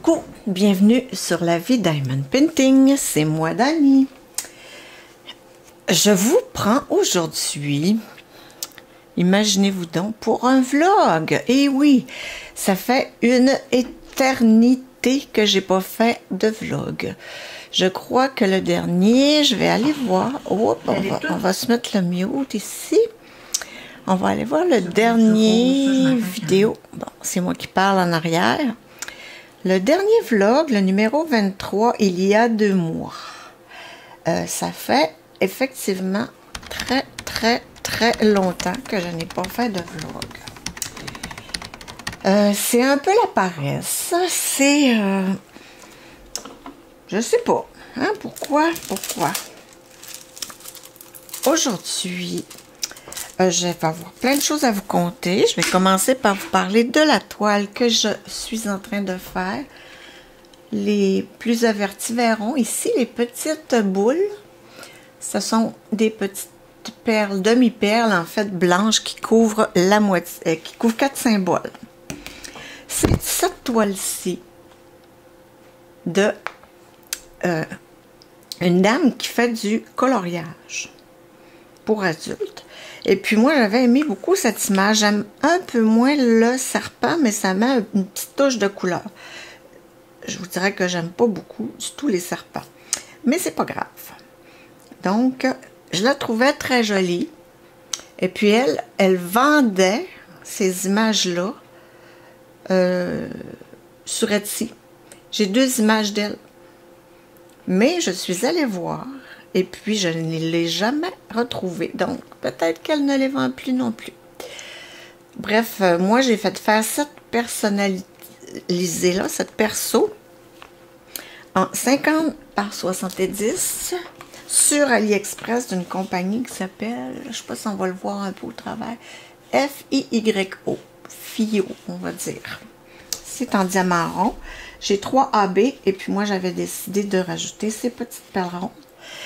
Coucou, bienvenue sur La Vie Diamond Painting, c'est moi Dani. Je vous prends aujourd'hui, imaginez-vous donc, pour un vlog. Et oui, ça fait une éternité que j'ai pas fait de vlog. Je crois que le dernier, je vais aller voir, on va se mettre le mute ici. On va aller voir le dernier vidéo. Bon, c'est moi qui parle en arrière. Le dernier vlog, le numéro 23, il y a 2 mois. Ça fait effectivement très longtemps que je n'ai pas fait de vlog. C'est un peu la paresse. C'est... je sais pas. Hein, pourquoi? Aujourd'hui... je vais avoir plein de choses à vous conter. Je vais commencer par vous parler de la toile que je suis en train de faire. Les plus avertis verront ici les petites boules. Ce sont des petites perles, demi-perles en fait blanches qui couvrent la moitié, qui couvrent 4 symboles. C'est cette toile-ci de une dame qui fait du coloriage pour adultes. Et puis moi, j'avais aimé beaucoup cette image. J'aime un peu moins le serpent, mais ça met une petite touche de couleur. Je vous dirais que j'aime pas beaucoup du tout les serpents. Mais c'est pas grave. Donc, je la trouvais très jolie. Et puis elle vendait ces images-là sur Etsy. J'ai 2 images d'elle. Mais je suis allée voir. Et puis, je ne l'ai jamais retrouvée. Donc, peut-être qu'elle ne les vend plus non plus. Bref, moi, j'ai fait faire cette personnalisée-là, cette perso, en 50 par 70 sur AliExpress d'une compagnie qui s'appelle, je ne sais pas si on va le voir un peu au travers, F-I-Y-O, FIO, on va dire. C'est en diamant rond. J'ai 3 AB et puis moi, j'avais décidé de rajouter ces petites perles rondes.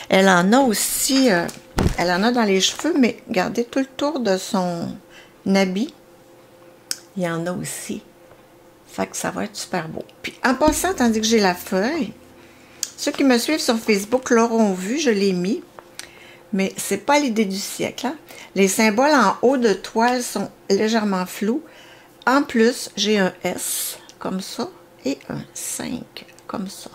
Elle en a aussi, elle en a dans les cheveux, mais regardez tout le tour de son habit. Il y en a aussi. Fait que ça va être super beau. Puis en passant, tandis que j'ai la feuille, ceux qui me suivent sur Facebook l'auront vu, je l'ai mis. Mais c'est pas l'idée du siècle. Hein? Les symboles en haut de toile sont légèrement flous. En plus, j'ai un S comme ça et un 5 comme ça.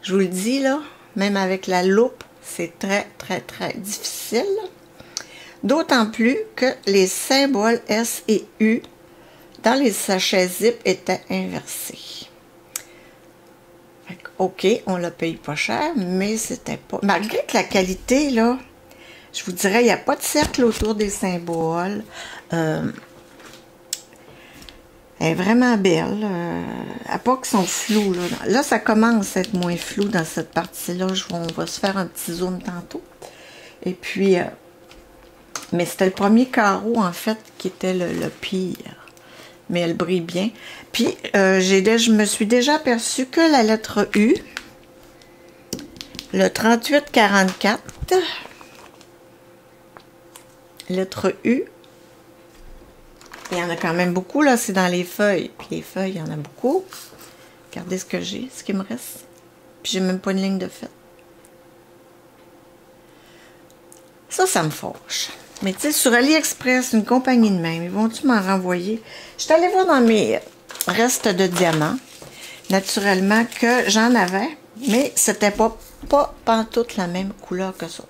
Je vous le dis là. Même avec la loupe, c'est très difficile. D'autant plus que les symboles S et U dans les sachets zip étaient inversés. OK, on la paye pas cher, mais c'était pas... Malgré que la qualité, là, je vous dirais, il n'y a pas de cercle autour des symboles. Elle est vraiment belle, à part qu'ils sont flous. Là, ça commence à être moins flou dans cette partie-là. On va se faire un petit zoom tantôt. Et puis, mais c'était le premier carreau, en fait, qui était le pire. Mais elle brille bien. Puis, je me suis déjà aperçue que la lettre U, le 3844, lettre U, il y en a quand même beaucoup, là, c'est dans les feuilles. Puis les feuilles, il y en a beaucoup. Regardez ce que j'ai, ce qui me reste. Puis j'ai même pas une ligne de fête. Ça me fâche. Mais tu sais, sur AliExpress, une compagnie de même, ils vont-tu m'en renvoyer? Je suis allée voir dans mes restes de diamants, naturellement, que j'en avais, mais c'était pas pantoute la même couleur que ça.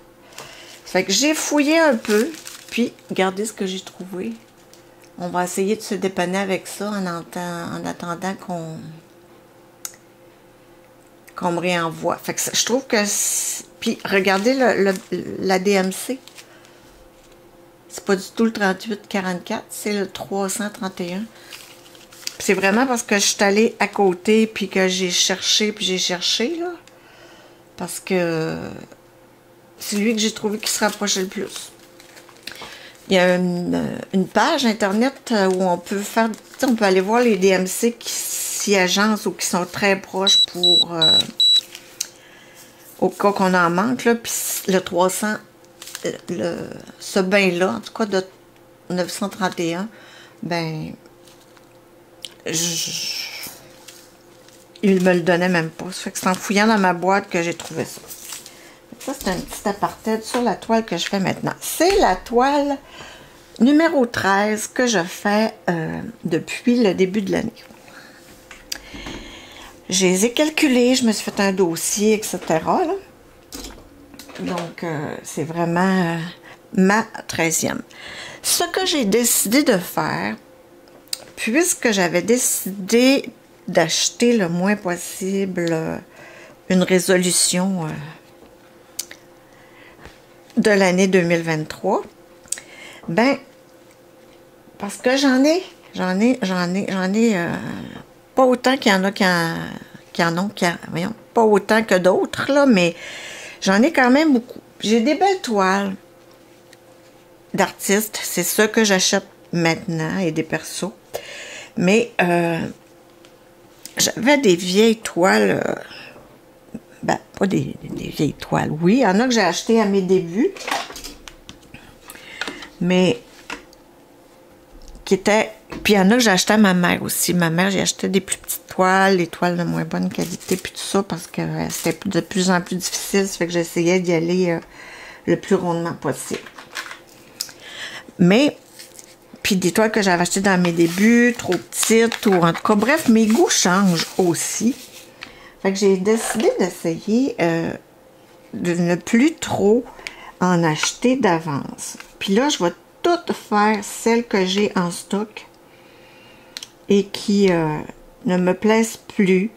Ça fait que j'ai fouillé un peu, puis regardez ce que j'ai trouvé. On va essayer de se dépanner avec ça en attendant qu'on me réenvoie. Fait que je trouve que... Puis, regardez la DMC. C'est pas du tout le 3844, c'est le 331. C'est vraiment parce que je suis allée à côté, puis que j'ai cherché, là. Parce que c'est lui que j'ai trouvé qui se rapprochait le plus. Il y a une page internet où on peut faire, on peut aller voir les DMC qui s'y agencent ou qui sont très proches pour au cas qu'on en manque là. Puis le 300, ce bain là, en tout cas de 931, ben il me le donnait même pas. Ça fait que c'est en fouillant dans ma boîte que j'ai trouvé ça. Ça, c'est un petit aparté sur la toile que je fais maintenant. C'est la toile numéro 13 que je fais depuis le début de l'année. Je les ai calculés, je me suis fait un dossier, etc. là. Donc, c'est vraiment ma 13e. Ce que j'ai décidé de faire, puisque j'avais décidé d'acheter le moins possible une résolution de l'année 2023, ben, parce que j'en ai pas autant qu'il y en a voyons, pas autant que d'autres, là, mais j'en ai quand même beaucoup. J'ai des belles toiles d'artistes, c'est ça que j'achète maintenant, et des persos. Mais j'avais des vieilles toiles, ben, pas des vieilles toiles, oui, il y en a que j'ai acheté à mes débuts, mais qui étaient, puis il y en a que j'ai acheté à ma mère aussi. Ma mère, j'ai acheté des plus petites toiles, des toiles de moins bonne qualité, puis tout ça, parce que c'était de plus en plus difficile, ça fait que j'essayais d'y aller le plus rondement possible. Mais, puis des toiles que j'avais achetées dans mes débuts, trop petites, ou en tout cas, bref, mes goûts changent aussi. Fait que j'ai décidé d'essayer de ne plus trop en acheter d'avance. Puis là, je vais toutes faire celles que j'ai en stock et qui ne me plaisent plus,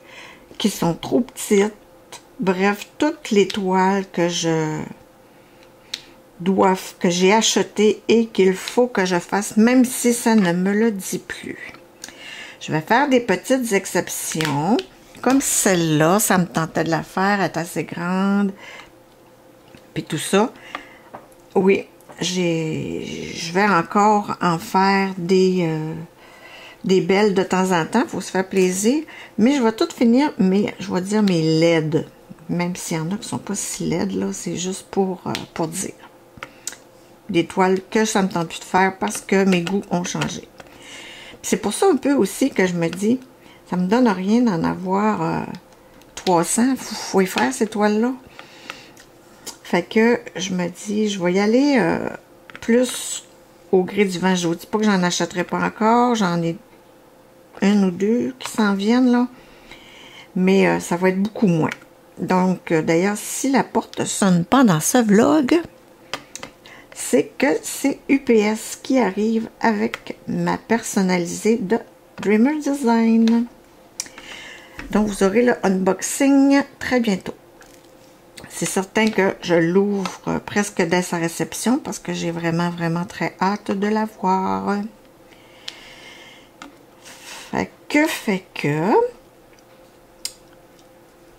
qui sont trop petites. Bref, toutes les toiles que que j'ai achetées et qu'il faut que je fasse, même si ça ne me le dit plus. Je vais faire des petites exceptions, comme celle-là, ça me tentait de la faire, elle est assez grande, puis tout ça. Oui, je vais encore en faire des belles de temps en temps, il faut se faire plaisir, mais je vais tout finir, je vais dire mes LED, même s'il y en a qui ne sont pas si LED, là, c'est juste pour dire. Des toiles que ça me tente plus de faire parce que mes goûts ont changé. C'est pour ça un peu aussi que je me dis, ça me donne rien d'en avoir 300, faut y faire ces toiles-là. Fait que je me dis, je vais y aller plus au gré du vent. Je vous dis pas que j'en achèterai pas encore, j'en ai une ou deux qui s'en viennent là, mais ça va être beaucoup moins. Donc, d'ailleurs, si la porte ne sonne pas dans ce vlog, c'est que c'est UPS qui arrive avec ma personnalisée de Dreamer Design. Donc, vous aurez le unboxing très bientôt. C'est certain que je l'ouvre presque dès sa réception parce que j'ai vraiment, vraiment très hâte de la voir. Fait que,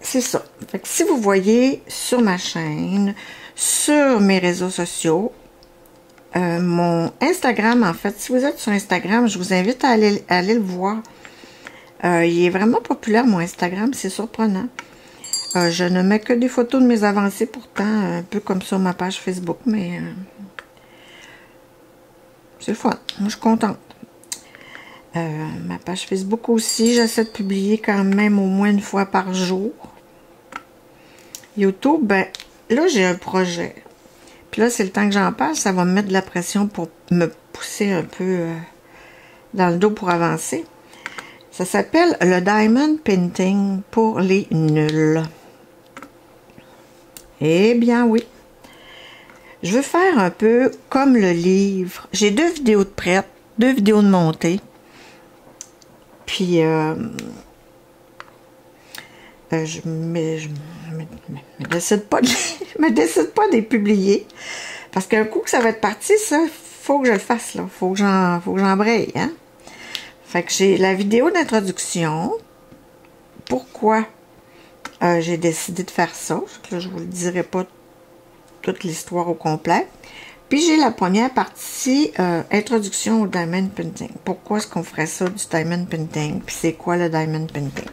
c'est ça. Fait que si vous voyez sur ma chaîne, sur mes réseaux sociaux, mon Instagram, en fait, si vous êtes sur Instagram, je vous invite à aller le voir. Il est vraiment populaire, mon Instagram, c'est surprenant. Je ne mets que des photos de mes avancées, pourtant, un peu comme sur ma page Facebook, mais c'est le fun. Moi, je suis contente. Ma page Facebook aussi, j'essaie de publier quand même au moins une fois par jour. YouTube, ben, là, j'ai un projet. Puis là, c'est le temps que j'en parle, ça va me mettre de la pression pour me pousser un peu dans le dos pour avancer. Ça s'appelle le Diamond Painting pour les nuls. Eh bien oui. Je veux faire un peu comme le livre. J'ai 2 vidéos de prête, 2 vidéos de montée. Puis, je me décide pas de les publier. Parce qu'un coup que ça va être parti, ça, faut que je le fasse, là. Faut que j'embraye, hein. Fait que j'ai la vidéo d'introduction. Pourquoi j'ai décidé de faire ça. Là, je vous le dirai pas toute l'histoire au complet. Puis j'ai la première partie, introduction au Diamond Painting. Pourquoi est-ce qu'on ferait ça du Diamond Painting? Puis c'est quoi le Diamond Painting?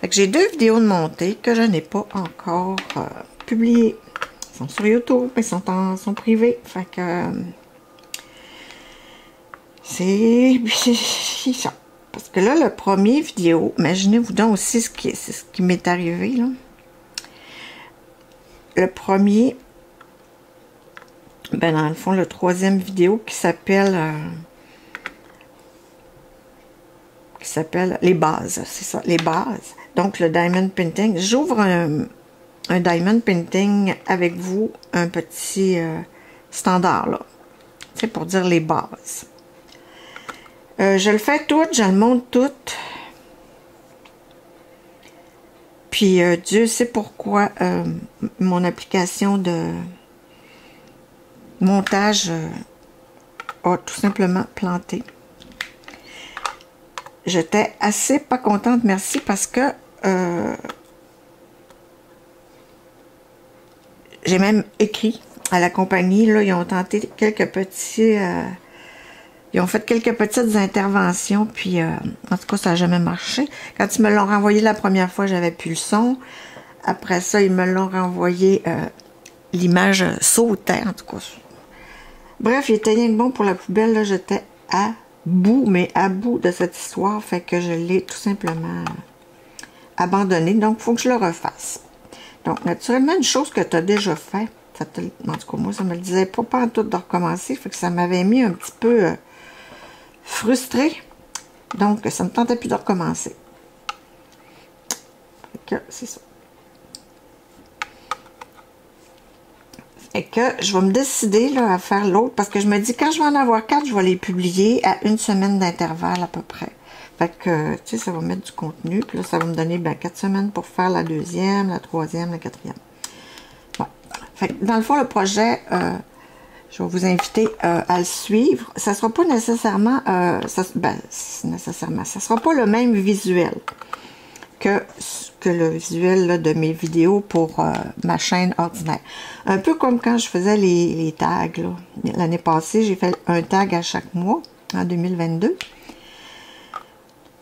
Fait que j'ai 2 vidéos de montée que je n'ai pas encore publiées. Elles sont sur YouTube, mais sont privées. Fait que c'est ça. Parce que là, le premier vidéo, imaginez-vous donc aussi ce qui m'est arrivé, là. Le premier, ben dans le fond, le troisième vidéo qui s'appelle les bases, c'est ça, les bases. Donc, le diamond painting. J'ouvre un diamond painting avec vous, un petit standard, là. C'est pour dire les bases. Je le fais tout, je le monte tout. Puis, Dieu sait pourquoi mon application de montage a tout simplement planté. J'étais assez pas contente, merci, parce que j'ai même écrit à la compagnie, là, ils ont tenté quelques petits... ils ont fait quelques petites interventions, puis en tout cas, ça n'a jamais marché. Quand ils me l'ont renvoyé la première fois, j'avais plus le son. Après ça, ils me l'ont renvoyé, l'image sautait, en tout cas. Bref, il était rien que bon pour la poubelle, là, j'étais à bout, mais à bout de cette histoire, fait que je l'ai tout simplement abandonné. Donc, il faut que je le refasse. Donc, naturellement, une chose que tu as déjà fait, en tout cas, moi, ça me le disait pas en tout de recommencer, fait que ça m'avait mis un petit peu frustrée. Donc, ça me tentait plus de recommencer. Fait que, c'est ça. Et que je vais me décider là, à faire l'autre, parce que je me dis, quand je vais en avoir 4, je vais les publier à une semaine d'intervalle à peu près. Fait que, tu sais, ça va mettre du contenu, puis là, ça va me donner 4 semaines pour faire la deuxième, la troisième, la quatrième. Bon. Fait que, dans le fond, le projet, je vais vous inviter à le suivre. Ça sera pas nécessairement, ça sera pas le même visuel que le visuel là, de mes vidéos pour ma chaîne ordinaire. Un peu comme quand je faisais les tags. L'année passée, j'ai fait un tag à chaque mois, en 2022.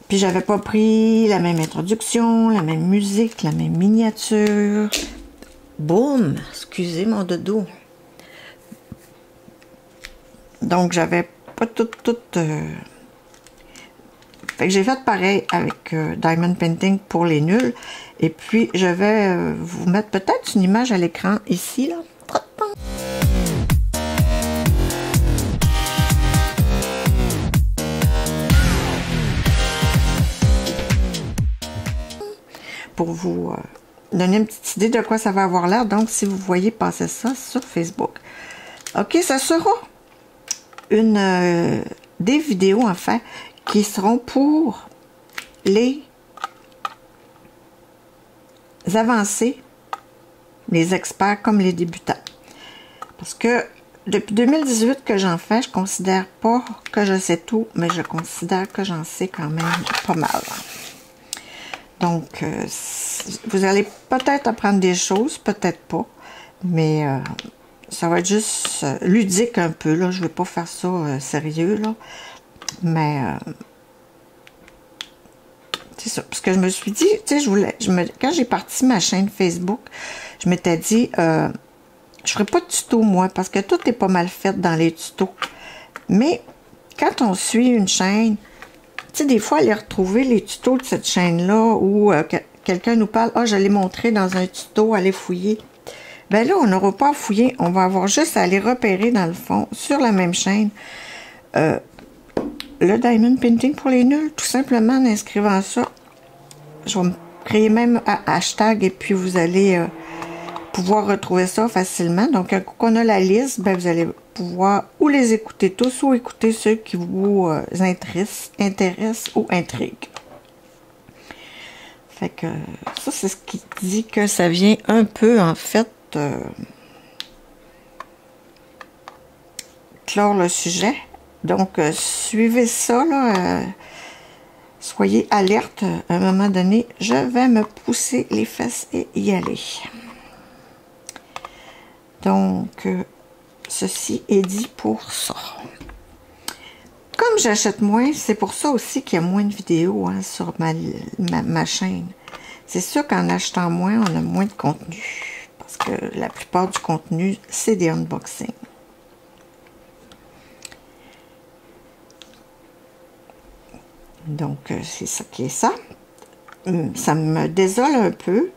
Puis j'avais pas pris la même introduction, la même musique, la même miniature. Boum! Excusez mon dodo. Donc j'avais pas tout... Fait que j'ai fait pareil avec Diamond Painting pour les nuls. Et puis, je vais vous mettre peut-être une image à l'écran ici, là. Pour vous donner une petite idée de quoi ça va avoir l'air. Donc, si vous voyez passer ça sur Facebook. OK, ça sera des vidéos, en fait, qui seront pour les avancés, les experts comme les débutants. Parce que depuis 2018 que j'en fais, je considère pas que je sais tout, mais je considère que j'en sais quand même pas mal. Donc, vous allez peut-être apprendre des choses, peut-être pas, mais ça va être juste ludique un peu, là. Je vais pas faire ça sérieux, là. Mais c'est ça, parce que je me suis dit, tu sais, quand j'ai parti ma chaîne Facebook, je m'étais dit, je ferai pas de tuto, moi, parce que tout est pas mal fait dans les tutos. Mais quand on suit une chaîne, tu sais, des fois, aller retrouver les tutos de cette chaîne-là, où quelqu'un nous parle, ah, je l'ai montré dans un tuto, allez fouiller. Ben là, on n'aura pas à fouiller, on va avoir juste à aller repérer, dans le fond, sur la même chaîne, le Diamond Painting pour les nuls, tout simplement en inscrivant ça. Je vais me créer même un hashtag et puis vous allez pouvoir retrouver ça facilement. Donc, quand on a la liste, ben, vous allez pouvoir ou les écouter tous ou écouter ceux qui vous intéressent ou intriguent. Fait que ça, c'est ce qui dit que ça vient un peu, en fait, clore le sujet. Donc, suivez ça, là, soyez alerte. À un moment donné, je vais me pousser les fesses et y aller. Donc, ceci est dit pour ça. Comme j'achète moins, c'est pour ça aussi qu'il y a moins de vidéos hein, sur ma chaîne. C'est sûr qu'en achetant moins, on a moins de contenu. Parce que la plupart du contenu, c'est des unboxings. Donc, c'est ça qui est ça. Ça me désole un peu.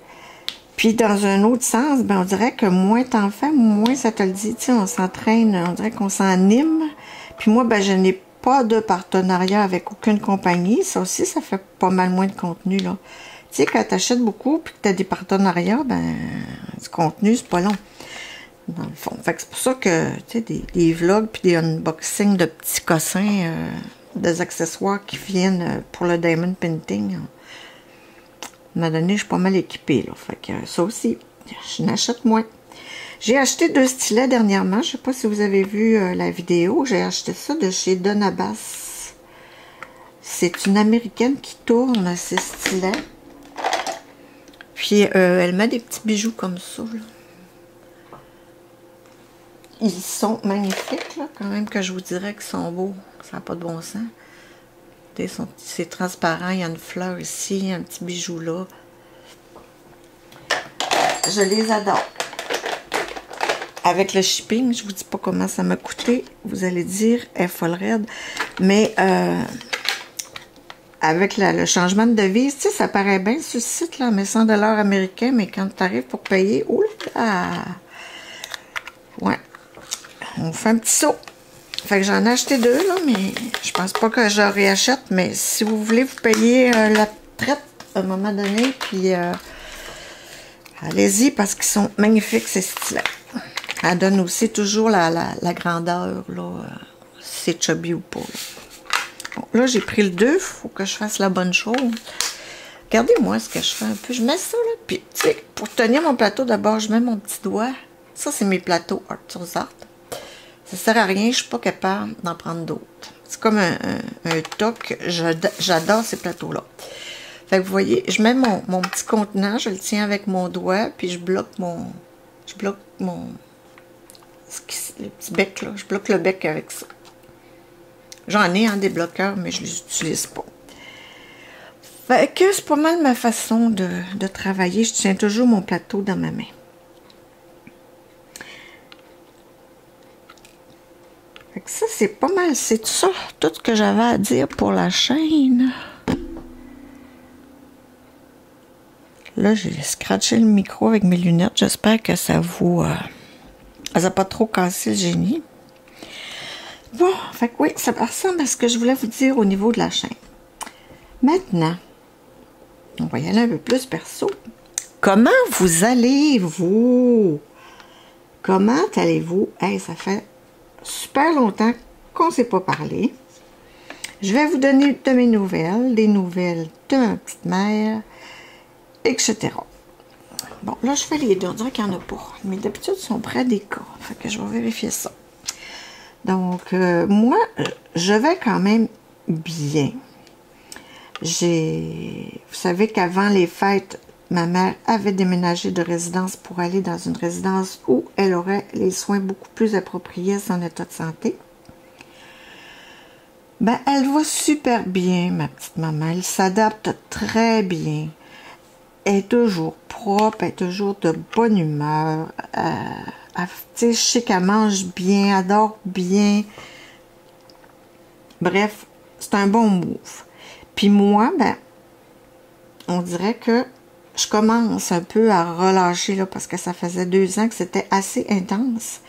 Puis, dans un autre sens, ben, on dirait que moins t'en fais, moins ça te le dit. Tu sais, on s'entraîne, on dirait qu'on s'anime. Puis moi, ben, je n'ai pas de partenariat avec aucune compagnie. Ça aussi, ça fait pas mal moins de contenu, là. Tu sais, quand tu achètes beaucoup puis que tu as des partenariats, ben, du contenu, c'est pas long. Dans le fond. Fait que c'est pour ça que, tu sais, des vlogs puis des unboxings de petits cossins, des accessoires qui viennent pour le diamond painting, à un moment donné, je suis pas mal équipée, là. Fait que ça aussi, je n'achète moins. J'ai acheté 2 stylets dernièrement. Je sais pas si vous avez vu la vidéo. J'ai acheté ça de chez Donna Bass. C'est une Américaine qui tourne ses stylets. Puis, elle met des petits bijoux comme ça, là. Ils sont magnifiques, là, quand même, que je vous dirais qu'ils sont beaux. Ça n'a pas de bon sens. C'est transparent, il y a une fleur ici, un petit bijou là. Je les adore. Avec le shipping, je vous dis pas comment ça m'a coûté. Vous allez dire, elle est folle raide. Mais avec le changement de devise, tu sais, ça paraît bien sur le site, là, mais 100 $ américains, mais quand tu arrives pour payer, oh là! Ouais. On fait un petit saut. Fait que j'en ai acheté 2, là, mais je pense pas que je réachète. Mais si vous voulez vous payer la traite à un moment donné, puis allez-y parce qu'ils sont magnifiques, ces stylets. Elle donne aussi toujours la grandeur, là, si c'est chubby ou pas. Bon, là, j'ai pris le 2, il faut que je fasse la bonne chose. Regardez-moi ce que je fais un peu. Je mets ça, là, puis, tu sais, pour tenir mon plateau, d'abord, je mets mon petit doigt. Ça, c'est mes plateaux Arthur's Art. Ça sert à rien, je suis pas capable d'en prendre d'autres. C'est comme un toc. J'adore ces plateaux-là. Fait que vous voyez, je mets mon petit contenant, je le tiens avec mon doigt, puis je bloque mon le petit bec, là. Je bloque le bec avec ça. J'en ai, des bloqueurs, mais je les utilise pas. Fait que c'est pas mal ma façon de travailler. Je tiens toujours mon plateau dans ma main. Fait que ça, c'est pas mal. C'est ça, tout ce que j'avais à dire pour la chaîne. Là, j'ai scratché le micro avec mes lunettes. J'espère que ça vous... ça n'a pas trop cassé le génie. Bon, fait que oui, ça ressemble à ce que je voulais vous dire au niveau de la chaîne. Maintenant, on va y aller un peu plus perso. Comment vous allez-vous? Comment allez-vous? Hey, ça fait super longtemps qu'on ne s'est pas parlé. Je vais vous donner de mes nouvelles, des nouvelles de ma petite mère, etc. Bon, là, je fais les deux. On dirait qu'il n'y en a pas. Mais d'habitude, ils sont près des cas. Fait que je vais vérifier ça. Donc, moi, je vais quand même bien. Vous savez qu'avant les fêtes, ma mère avait déménagé de résidence pour aller dans une résidence où elle aurait les soins beaucoup plus appropriés à son état de santé. Ben, elle va super bien, ma petite maman. Elle s'adapte très bien. Elle est toujours propre, elle est toujours de bonne humeur. Tu sais, je sais qu'elle mange bien, elle dort bien. Bref, c'est un bon move. Puis moi, ben, on dirait que je commence un peu à relâcher, là, parce que ça faisait 2 ans que c'était assez intense.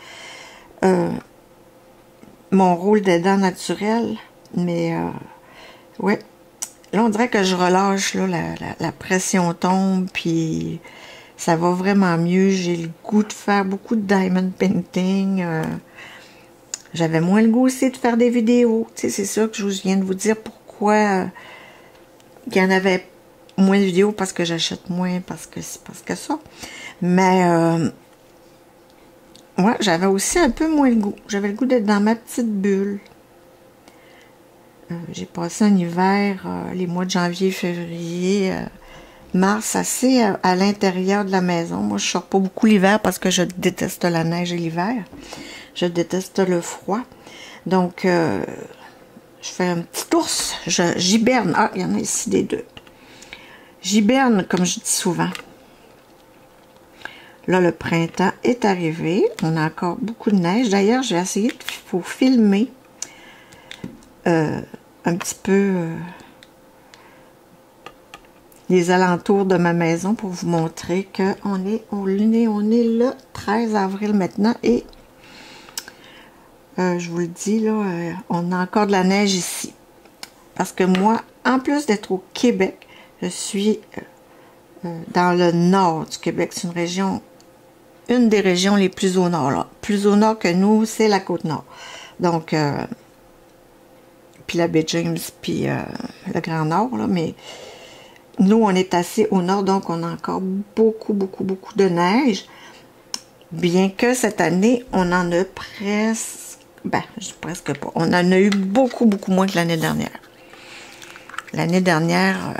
Mon rôle d'aidant naturel, mais ouais. Là, on dirait que je relâche, là, la pression tombe, puis ça va vraiment mieux. J'ai le goût de faire beaucoup de diamond painting. J'avais moins le goût aussi de faire des vidéos. Tu sais, c'est ça que je viens de vous dire pourquoi il y en avait moins de vidéos, parce que j'achète moins, parce que ça. Mais ouais, j'avais aussi un peu moins le goût. J'avais le goût d'être dans ma petite bulle. J'ai passé un hiver, les mois de janvier, février, mars, assez à l'intérieur de la maison. Moi, je sors pas beaucoup l'hiver parce que je déteste la neige et l'hiver. Je déteste le froid. Donc, je fais un petit ours. J'hiberne. Ah, il y en a ici des 2. J'hiberne, comme je dis souvent. Là, le printemps est arrivé. On a encore beaucoup de neige. D'ailleurs, j'ai essayé de filmer un petit peu les alentours de ma maison pour vous montrer qu'on est le 13 avril maintenant et je vous le dis, là, on a encore de la neige ici. Parce que moi, en plus d'être au Québec, je suis dans le nord du Québec. C'est une des régions les plus au nord. Là. Plus au nord que nous, c'est la Côte-Nord. Donc, puis la baie James, puis le Grand Nord, là, mais nous, on est assez au nord, donc on a encore beaucoup de neige. Bien que cette année, on en a presque pas. On en a eu beaucoup moins que l'année dernière. L'année dernière,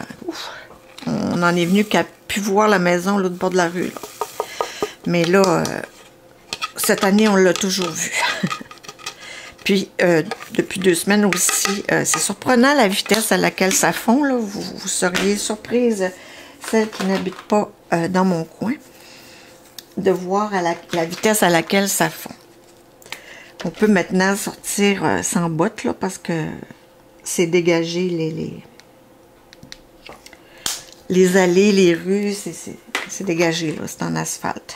on en est venu qu'à pu voir la maison l'autre bord de la rue. Là. Mais là, cette année, on l'a toujours vu. Puis, depuis 2 semaines aussi, c'est surprenant la vitesse à laquelle ça fond. Là. Vous seriez surprise, celles qui n'habitent pas dans mon coin, de voir la vitesse à laquelle ça fond. On peut maintenant sortir sans bottes, là, parce que c'est dégagé les allées, les rues, c'est dégagé, là, c'est en asphalte.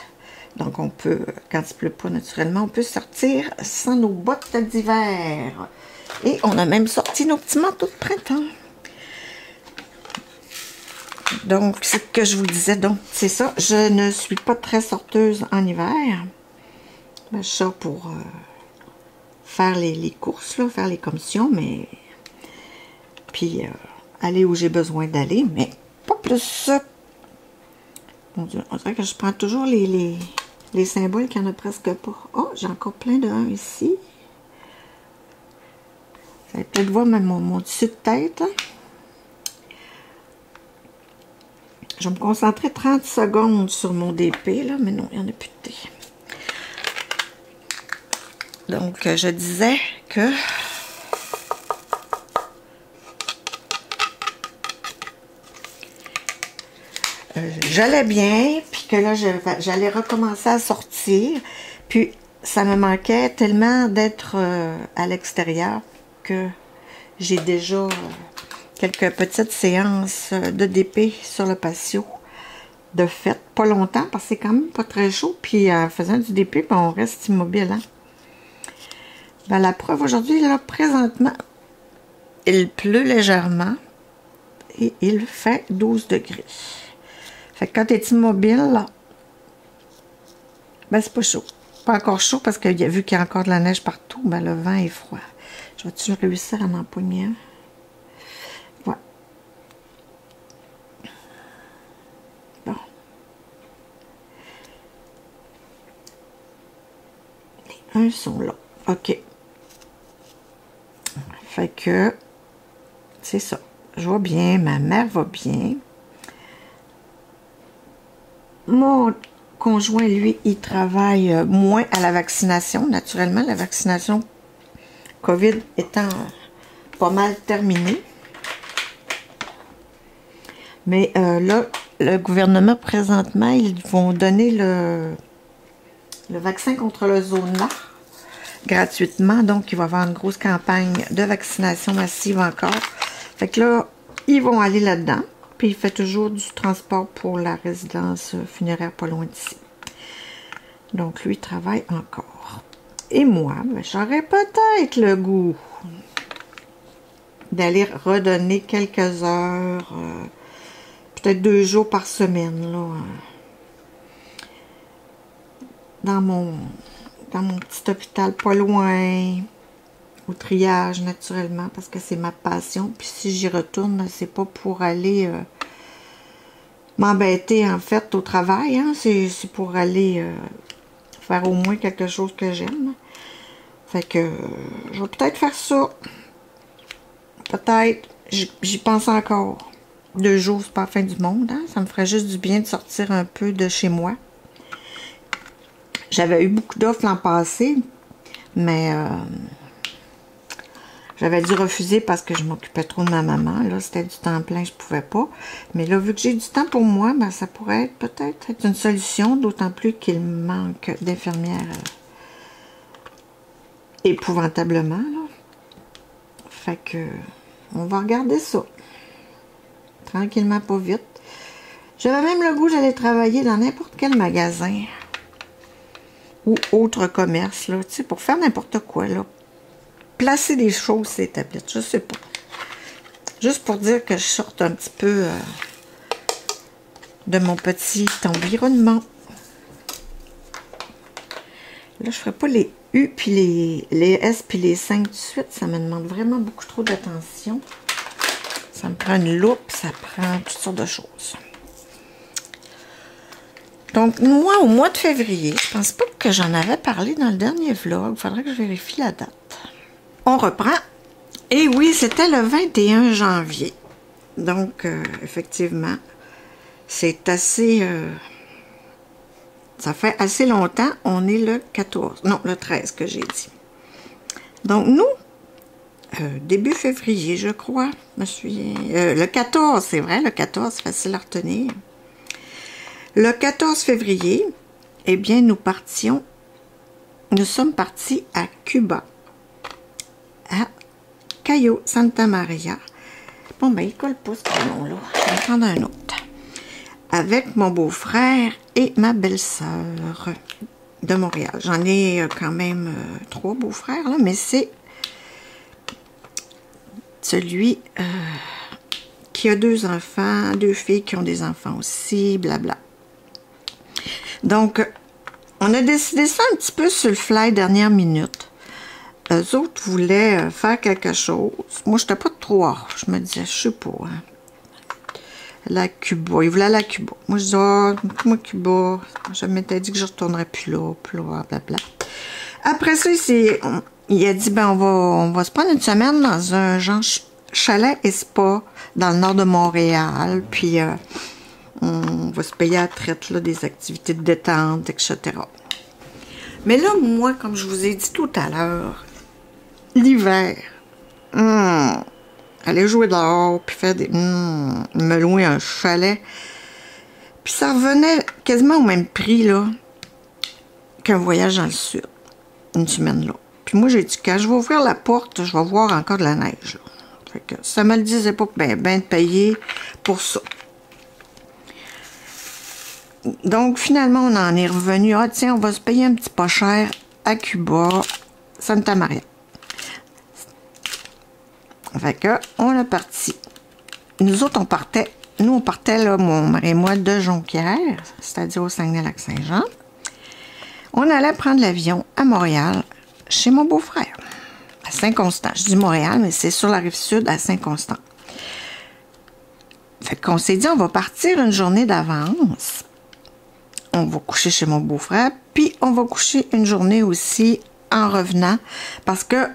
Donc on peut, quand il pleut pas naturellement, on peut sortir sans nos bottes d'hiver. Et on a même sorti nos petits manteaux de printemps. Donc, c'est ce que je vous disais, donc c'est ça, je ne suis pas très sorteuse en hiver. Je sors pour faire les courses, là, faire les commissions, mais puis aller où j'ai besoin d'aller, mais pas plus. Mon Dieu, on dirait que je prends toujours les symboles qu'il n'y en a presque pas. Oh, j'ai encore plein de 1 ici. Vous allez peut-être voir même mon dessus de tête. Là. Je vais me concentrer 30 secondes sur mon DP, là, mais non, il n'y en a plus de thé. Donc, je disais que j'allais bien, puis que là, j'allais recommencer à sortir. Puis, ça me manquait tellement d'être à l'extérieur que j'ai déjà quelques petites séances de DP sur le patio de fait. Pas longtemps, parce que c'est quand même pas très chaud. Puis, en faisant du DP, ben, on reste immobile. Hein? Ben, la preuve aujourd'hui, là, présentement, il pleut légèrement et il fait 12 degrés. Fait que quand tu es immobile, là, ben c'est pas chaud. Pas encore chaud parce que vu qu'il y a encore de la neige partout, ben le vent est froid. Je vais-tu réussir à m'en pogner un? Voilà. Bon. Les 1 sont là. OK. Fait que, c'est ça. Je vais bien, ma mère va bien. Mon conjoint, lui, il travaille moins à la vaccination. Naturellement, la vaccination COVID étant pas mal terminée. Mais là, le gouvernement, présentement, ils vont donner le vaccin contre le zona gratuitement. Donc, il va y avoir une grosse campagne de vaccination massive encore. Fait que là, ils vont aller là-dedans. Puis il fait toujours du transport pour la résidence funéraire pas loin d'ici. Donc lui, il travaille encore. Et moi, ben, j'aurais peut-être le goût d'aller redonner quelques heures, peut-être 2 jours par semaine, là, dans mon petit hôpital pas loin, au triage naturellement, parce que c'est ma passion. Puis si j'y retourne, c'est pas pour aller m'embêter en fait au travail, hein. C'est pour aller faire au moins quelque chose que j'aime. Fait que je vais peut-être faire ça. Peut-être. J'y pense encore. 2 jours, c'est pas la fin du monde, hein. Ça me ferait juste du bien de sortir un peu de chez moi. J'avais eu beaucoup d'offres l'an passé, mais j'avais dû refuser parce que je m'occupais trop de ma maman. Là, c'était du temps plein, je pouvais pas. Mais là, vu que j'ai du temps pour moi, ben, ça pourrait être peut-être une solution, d'autant plus qu'il manque d'infirmières épouvantablement. Là. Fait que on va regarder ça. Tranquillement, pas vite. J'avais même le goût d'aller travailler dans n'importe quel magasin ou autre commerce, là, tu sais, pour faire n'importe quoi, là. Placer des choses sur les tablettes, je sais pas. Juste pour dire que je sorte un petit peu de mon petit environnement. Là, je ferai pas les U, puis les S, puis les 5 tout de suite. Ça me demande vraiment beaucoup trop d'attention. Ça me prend une loupe, ça prend toutes sortes de choses. Donc, moi, au mois de février, je pense pas que j'en avais parlé dans le dernier vlog. Il faudrait que je vérifie la date. On reprend. Et oui, c'était le 21 janvier. Donc, effectivement, c'est assez... ça fait assez longtemps. On est le 14, non, le 13 que j'ai dit. Donc, nous, début février, je crois, le 14, c'est vrai, le 14, c'est facile à retenir. Le 14 février, eh bien, nous sommes partis à Cuba, à Cayo Santa Maria. Bon, ben, il colle pas ce nom-là. Je vais en prendre un autre. Avec mon beau-frère et ma belle-sœur de Montréal. J'en ai quand même 3 beaux-frères, là, mais c'est celui qui a 2 enfants, 2 filles qui ont des enfants aussi, blabla. Donc, on a décidé ça un petit peu sur le fly dernière minute. Eux autres voulaient faire quelque chose. Moi, je n'étais pas trop hors. Je me disais, je sais pas, hein. La Cuba. Ils voulaient aller à Cuba. Moi, je disais, oh, moi, Cuba. Je m'étais dit que je ne retournerais plus là, blablabla. Après ça, il a dit, ben, on va se prendre une semaine dans un genre chalet et spa dans le nord de Montréal. Puis, on va se payer à la traite, là, des activités de détente, etc. Mais là, moi, comme je vous ai dit tout à l'heure, l'hiver, aller jouer dehors, puis faire des... me louer un chalet. Puis ça revenait quasiment au même prix, là, qu'un voyage dans le sud. Une semaine, là. Puis moi, j'ai dit, quand je vais ouvrir la porte, je vais voir encore de la neige, là. Fait que ça me le disait pas ben de payer pour ça. Donc, finalement, on en est revenu. Ah, tiens, on va se payer un petit pas cher à Cuba, Santa Maria. Fait que, on est parti. Nous autres, on partait, là, mon mari et moi, de Jonquière, c'est-à-dire au Saguenay-Lac-Saint-Jean. On allait prendre l'avion à Montréal, chez mon beau-frère, à Saint-Constant. Je dis Montréal, mais c'est sur la Rive-Sud, à Saint-Constant. Fait qu'on s'est dit, on va partir une journée d'avance. On va coucher chez mon beau-frère, puis on va coucher une journée aussi en revenant, parce que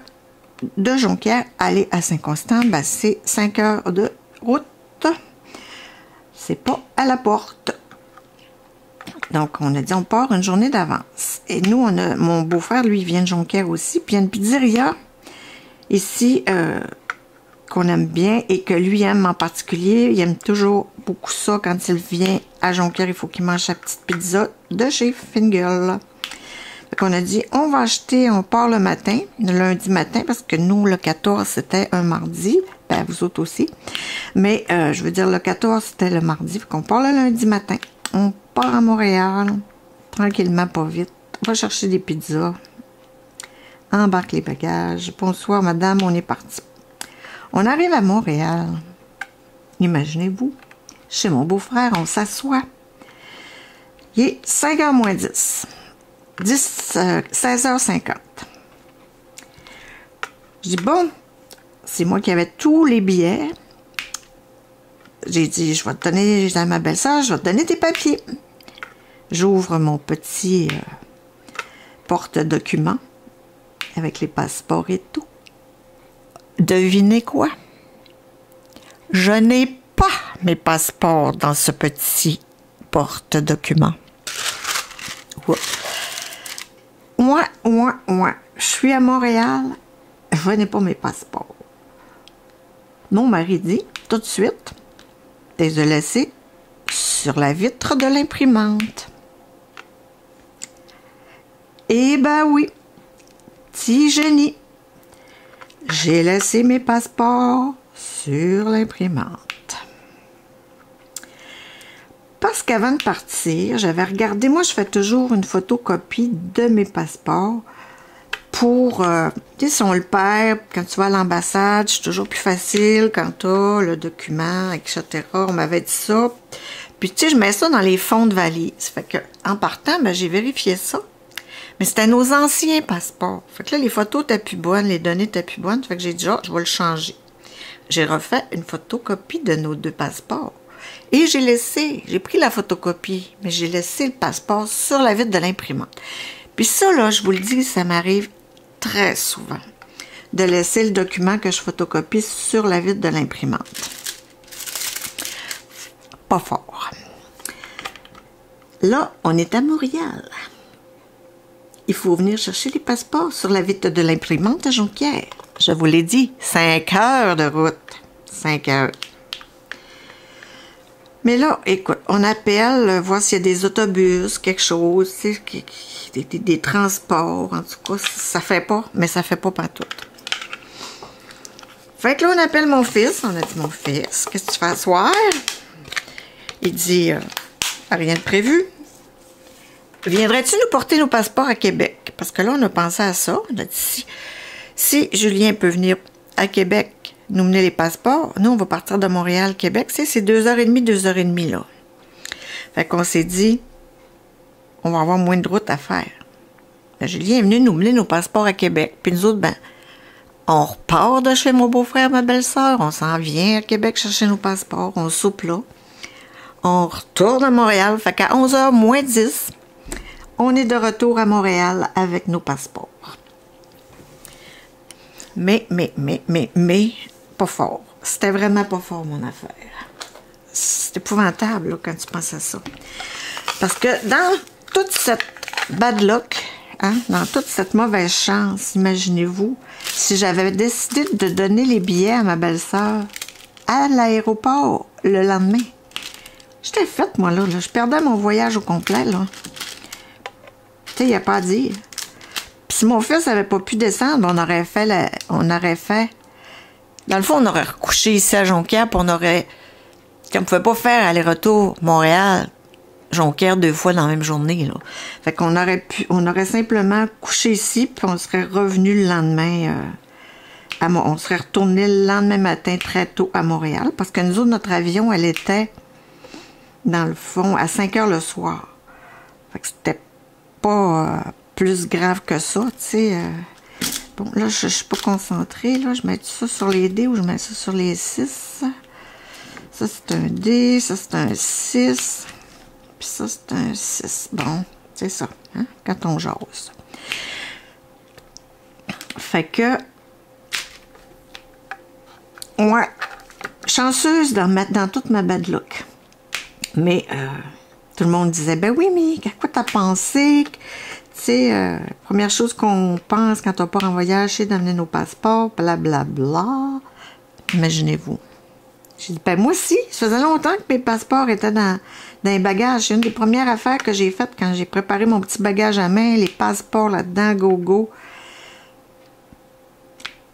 de Jonquière, aller à Saint-Constant, ben, c'est 5 heures de route. C'est pas à la porte. Donc, on a dit, on part une journée d'avance. Et nous, mon beau-frère, lui, il vient de Jonquière aussi, puis il y a une pizzeria ici qu'on aime bien et que lui aime en particulier. Il aime toujours beaucoup ça. Quand il vient à Jonquière, il faut qu'il mange sa petite pizza de chez Fingal. Fait qu'on a dit, on va acheter, on part le matin, le lundi matin, parce que nous, le 14, c'était un mardi. Ben, vous autres aussi. Mais, je veux dire, le 14, c'était le mardi. Fait qu'on part le lundi matin. On part à Montréal, tranquillement, pas vite. On va chercher des pizzas. Embarque les bagages. Bonsoir, madame, on est parti. On arrive à Montréal. Imaginez-vous, chez mon beau-frère, on s'assoit. Il est 5h moins 10. 16h50. Je dis, bon, c'est moi qui avais tous les billets. J'ai dit, je vais te donner, à ma belle-sœur, je vais te donner tes papiers. J'ouvre mon petit porte-document avec les passeports et tout. Devinez quoi? Je n'ai pas mes passeports dans ce petit porte-document. Moi, je suis à Montréal, je n'ai pas mes passeports. Mon mari dit, tout de suite, t'es laissé sur la vitre de l'imprimante. Eh ben oui, petit génie. J'ai laissé mes passeports sur l'imprimante. parce qu'avant de partir, j'avais regardé, moi je fais toujours une photocopie de mes passeports pour, tu sais, si on le perd, quand tu vas à l'ambassade, c'est toujours plus facile quand tu as le document, etc. On m'avait dit ça. Puis tu sais, je mets ça dans les fonds de valise. Fait que en partant, ben, j'ai vérifié ça. Mais c'était nos anciens passeports. Fait que là, les photos étaient plus bonnes, les données étaient plus bonnes. Fait que j'ai dit, je vais le changer. J'ai refait une photocopie de nos 2 passeports. Et j'ai pris la photocopie, mais j'ai laissé le passeport sur la vitre de l'imprimante. Puis ça, là, je vous le dis, ça m'arrive très souvent de laisser le document que je photocopie sur la vitre de l'imprimante. Pas fort. Là, on est à Montréal. Il faut venir chercher les passeports sur la vitre de l'imprimante à Jonquière. Je vous l'ai dit, 5 heures de route. 5 heures. Mais là, écoute, on appelle, voir s'il y a des autobus, quelque chose, tu sais, des transports. En tout cas, ça fait pas, mais ça fait pas partout. Fait que là, on appelle mon fils. On a dit, mon fils, qu'est-ce que tu fais à soir? Il dit, rien de prévu. Viendrais-tu nous porter nos passeports à Québec? Parce que là, on a pensé à ça. On a dit, si Julien peut venir à Québec nous mener les passeports, nous, on va partir de Montréal, Québec. C'est 2h30, 2h30, là. Fait qu'on s'est dit, on va avoir moins de route à faire. Ben, Julien est venu nous mener nos passeports à Québec. Puis nous autres, ben, on repart de chez mon beau-frère, ma belle-sœur. On s'en vient à Québec chercher nos passeports. On soupe là. On retourne à Montréal. Fait qu'à 11h moins 10, on est de retour à Montréal avec nos passeports. Mais, pas fort. C'était vraiment pas fort, mon affaire. C'est épouvantable, là, quand tu penses à ça. Parce que dans toute cette bad luck, hein, dans toute cette mauvaise chance, imaginez-vous, si j'avais décidé de donner les billets à ma belle-sœur à l'aéroport le lendemain, j'étais faite, moi, là. Je perdais mon voyage au complet, là. Tu sais, il n'y a pas à dire. Puis si mon fils n'avait pas pu descendre, on aurait fait... Dans le fond, on aurait recouché ici à Jonquière, puis on aurait... On ne pouvait pas faire aller-retour Montréal, Jonquière 2 fois dans la même journée, là. Fait qu'on aurait simplement couché ici, puis on serait revenu le lendemain... on serait retourné le lendemain matin très tôt à Montréal, parce que nous autres, notre avion, elle était, dans le fond, à 5 heures le soir. Fait que c'était pas plus grave que ça, tu sais. Bon, là, je suis pas concentrée, là. Je mets ça sur les dés ou je mets ça sur les 6. Ça, c'est un dé, ça, c'est un 6. Puis ça, c'est un 6. Bon, c'est ça, hein, quand on jase. Fait que... Ouais, chanceuse dans toute ma bad luck. Mais tout le monde disait, ben oui, mais à quoi t'as pensé? Tu sais, première chose qu'on pense quand on part en voyage, c'est d'amener nos passeports, blablabla. Imaginez-vous. J'ai dit, ben moi aussi, ça faisait longtemps que mes passeports étaient dans les bagages. C'est une des premières affaires que j'ai faites quand j'ai préparé mon petit bagage à main, les passeports là-dedans, go.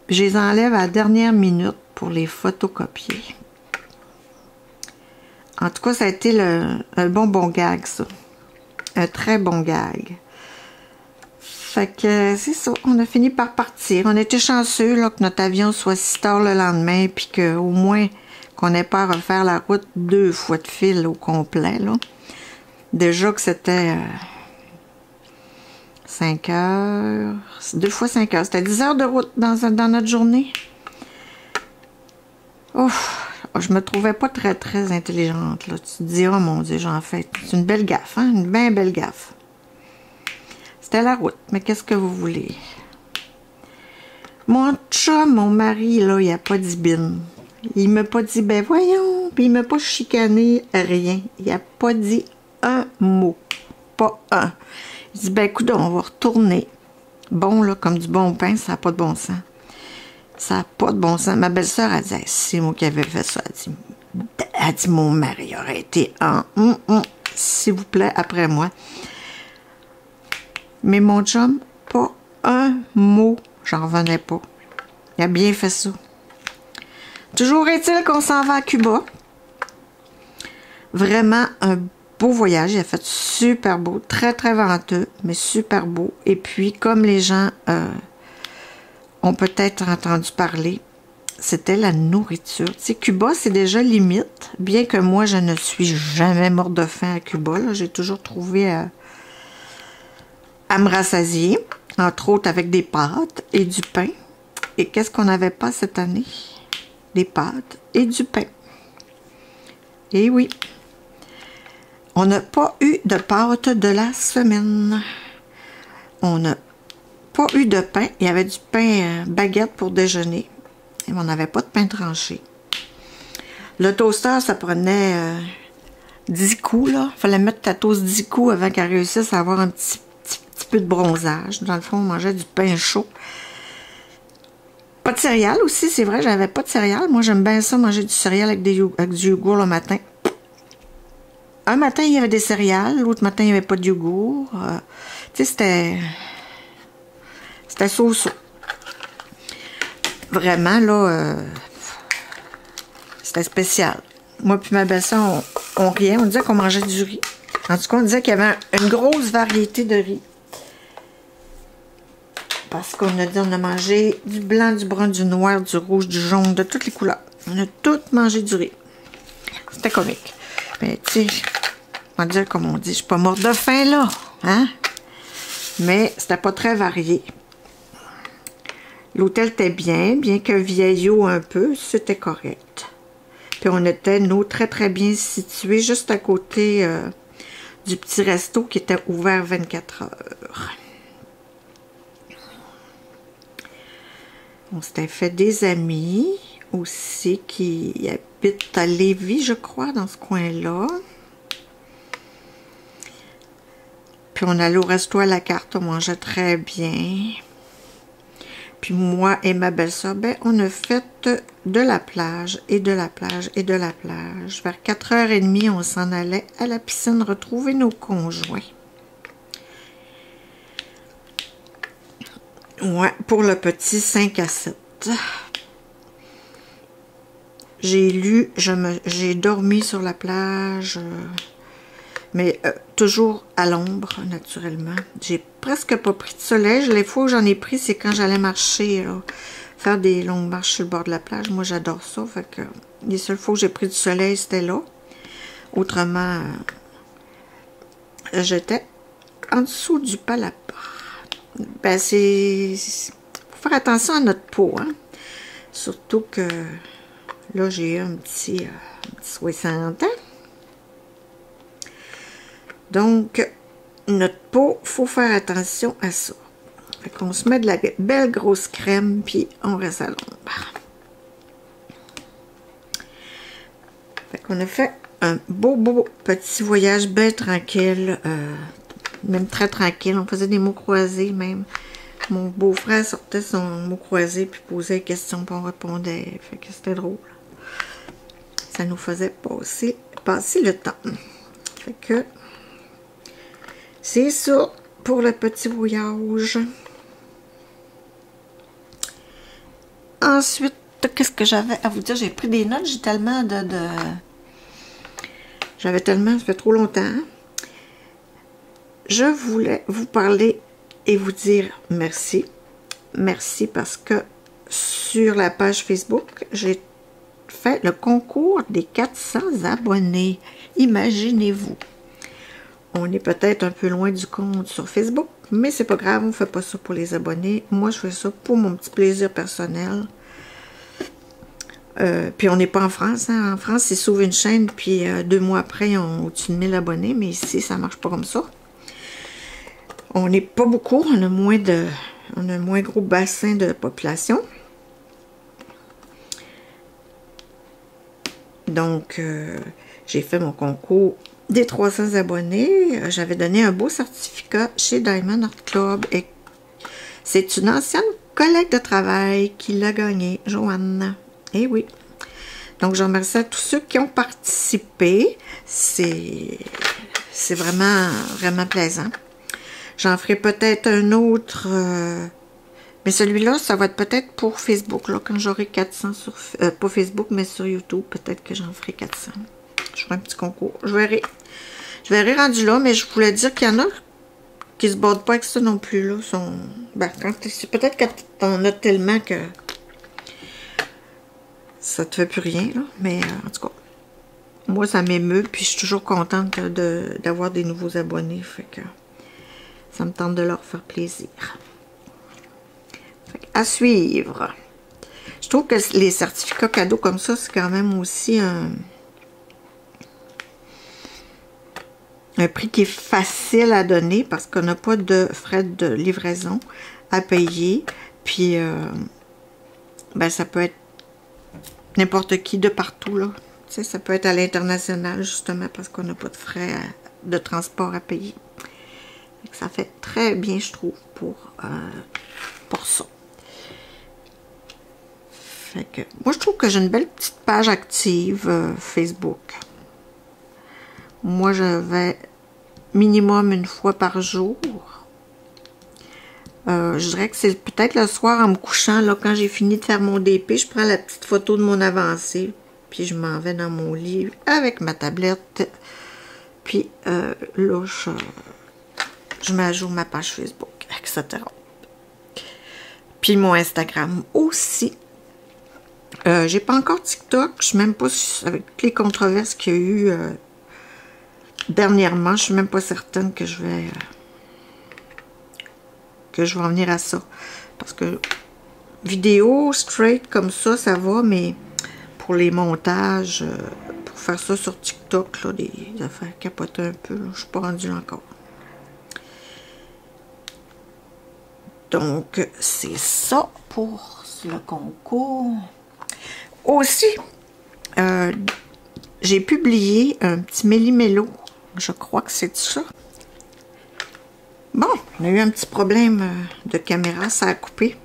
Je les enlève à la dernière minute pour les photocopier. En tout cas, ça a été un bon gag, ça. Un très bon gag. Fait que c'est ça, on a fini par partir. On était chanceux là, que notre avion soit si tard le lendemain, puis qu'au moins qu'on n'ait pas à refaire la route 2 fois de fil au complet. Là. Déjà que c'était 5 heures, 2 fois 5 heures. C'était 10 heures de route dans notre journée. Ouf! Je me trouvais pas très intelligente, là. Tu te dis, oh mon Dieu, j'en fais. C'est une belle gaffe, hein? Une bien belle gaffe. C'était la route, mais qu'est-ce que vous voulez? Mon chum, mon mari, là, il a pas dit bin. Il m'a pas dit, ben voyons, puis il m'a pas chicané, rien. Il a pas dit un mot. Pas un. Il dit, ben écoute, on va retourner. Bon, là, comme du bon pain, ça n'a pas de bon sens. Ça n'a pas de bon sens. Ma belle-sœur a dit, c'est moi qui avais fait ça. Elle dit, mon mari aurait été en s'il vous plaît, après moi. Mais mon chum, pas un mot, j'en revenais pas. Il a bien fait ça. Toujours est-il qu'on s'en va à Cuba. Vraiment un beau voyage. Il a fait super beau, très, très venteux, mais super beau. Et puis, comme les gens ont peut-être entendu parler, c'était la nourriture. Tu sais, Cuba, c'est déjà limite, bien que moi, je ne suis jamais morte de faim à Cuba. J'ai toujours trouvé à me rassasier, entre autres avec des pâtes et du pain. Et qu'est-ce qu'on n'avait pas cette année? Des pâtes et du pain. Et oui, on n'a pas eu de pâtes de la semaine. On n'a pas eu de pain. Il y avait du pain baguette pour déjeuner. Et on n'avait pas de pain tranché. Le toaster, ça prenait 10 coups, là. Il fallait mettre ta toast 10 coups avant qu'elle réussisse à avoir un petit peu de bronzage. Dans le fond, on mangeait du pain chaud. Pas de céréales aussi, c'est vrai, j'avais pas de céréales. Moi, j'aime bien ça, manger du céréal avec du yogourt le matin. Un matin, il y avait des céréales. L'autre matin, il n'y avait pas de yogourt. Tu sais, c'était so-so. Vraiment, là, c'était spécial. Moi puis ma belle-sœur, on riait. On disait qu'on mangeait du riz. En tout cas, on disait qu'il y avait une grosse variété de riz. Parce qu'on a dit qu'on a mangé du blanc, du brun, du noir, du rouge, du jaune, de toutes les couleurs. On a tout mangé du riz. C'était comique. Mais tu sais, on va dire comme on dit, je suis pas morte de faim là. Hein? Mais c'était pas très varié. L'hôtel était bien que vieillot un peu, c'était correct. Puis on était, nous, très très bien situés, juste à côté du petit resto qui était ouvert 24 heures. On s'était fait des amis aussi qui habitent à Lévis, je crois, dans ce coin-là. Puis on allait au resto à la carte, on mangeait très bien. Puis moi et ma belle-sœur, ben, on a fait de la plage, et de la plage, et de la plage. Vers 4h30, on s'en allait à la piscine retrouver nos conjoints. Ouais, pour le petit 5 à 7. J'ai dormi sur la plage, mais toujours à l'ombre, naturellement. J'ai presque pas pris de soleil. Les fois où j'en ai pris, c'est quand j'allais marcher, là, faire des longues marches sur le bord de la plage. Moi, j'adore ça. Fait que les seules fois où j'ai pris du soleil, c'était là. Autrement, j'étais en dessous du palapa. Ben, c'est... faut faire attention à notre peau, hein. Surtout que là, j'ai eu un petit 60 ans. Donc, notre peau, il faut faire attention à ça. Fait qu'on se met de la belle grosse crème, puis on reste à l'ombre. Fait qu'on a fait un beau petit voyage bien tranquille, même très tranquille. On faisait des mots croisés, même. Mon beau-frère sortait son mot croisé, puis posait des questions, puis on répondait. Fait que c'était drôle. Ça nous faisait passer le temps. Fait que... c'est ça pour le petit voyage. Ensuite, qu'est-ce que j'avais à vous dire? J'ai pris des notes, j'ai tellement j'avais tellement, ça fait trop longtemps. Je voulais vous parler et vous dire merci. Merci parce que sur la page Facebook, j'ai fait le concours des 400 abonnés. Imaginez-vous. On est peut-être un peu loin du compte sur Facebook, mais c'est pas grave, on ne fait pas ça pour les abonnés. Moi, je fais ça pour mon petit plaisir personnel. Puis on n'est pas en France. Hein. En France, ils s'ouvrent une chaîne, puis 2 mois après, ils ont au-dessus de 1000 abonnés, mais ici, ça ne marche pas comme ça. On n'est pas beaucoup, on a un moins gros bassin de population. Donc, j'ai fait mon concours des 300 abonnés. J'avais donné un beau certificat chez Diamond Art Club et c'est une ancienne collègue de travail qui l'a gagné, Joanne. Eh oui. Donc, je remercie à tous ceux qui ont participé. C'est vraiment, vraiment plaisant. J'en ferai peut-être un autre, mais celui-là, ça va être peut-être pour Facebook, là, quand j'aurai 400 sur, pas Facebook, mais sur YouTube, peut-être que j'en ferai 400. Je ferai un petit concours, je verrai. Je verrai rendu là, mais je voulais dire qu'il y en a qui se battent pas avec ça non plus, là. Ben, peut-être que t'en as tellement que ça te fait plus rien, là. Mais en tout cas, moi, ça m'émeut, puis je suis toujours contente d'avoir des nouveaux abonnés. Fait que ça me tente de leur faire plaisir. Fait que, à suivre. Je trouve que les certificats cadeaux comme ça, c'est quand même aussi un prix qui est facile à donner parce qu'on n'a pas de frais de livraison à payer. Puis, ben, ça peut être n'importe qui de partout, là. Tu sais, ça peut être à l'international, justement, parce qu'on n'a pas de frais de transport à payer. Ça fait très bien, je trouve, pour ça. Fait que, moi, je trouve que j'ai une belle petite page active Facebook. Moi, je vais minimum une fois par jour. Je dirais que c'est peut-être le soir en me couchant, là, quand j'ai fini de faire mon DP, je prends la petite photo de mon avancée, puis je m'en vais dans mon lit avec ma tablette. Puis là, je mets à jour ma page Facebook, etc. Puis mon Instagram aussi. J'ai pas encore TikTok, je suis même pas, avec les controverses qu'il y a eu dernièrement, je suis même pas certaine que je vais en venir à ça. Parce que vidéo straight comme ça, ça va, mais pour les montages, pour faire ça sur TikTok, là, des affaires capoter un peu, là, je suis pas rendue là encore. Donc, c'est ça pour le concours. Aussi, j'ai publié un petit méli-mélo. Je crois que c'est ça. Bon, on a eu un petit problème de caméra, ça a coupé.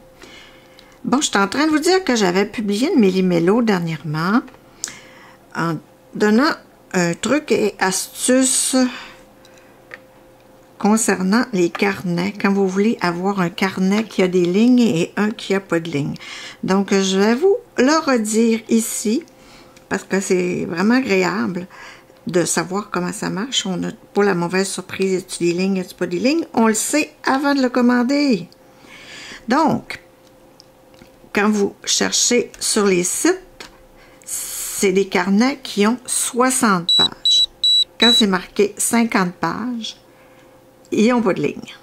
Bon, j'étais en train de vous dire que j'avais publié une méli-mélo dernièrement en donnant un truc et astuce concernant les carnets, quand vous voulez avoir un carnet qui a des lignes et un qui n'a pas de lignes. Donc, je vais vous le redire ici, parce que c'est vraiment agréable de savoir comment ça marche. On n'a pas la mauvaise surprise, y a-t-il des lignes, y a-t-il pas des lignes? On le sait avant de le commander. Donc, quand vous cherchez sur les sites, c'est des carnets qui ont 60 pages. Quand c'est marqué 50 pages, ils n'ont pas de ligne.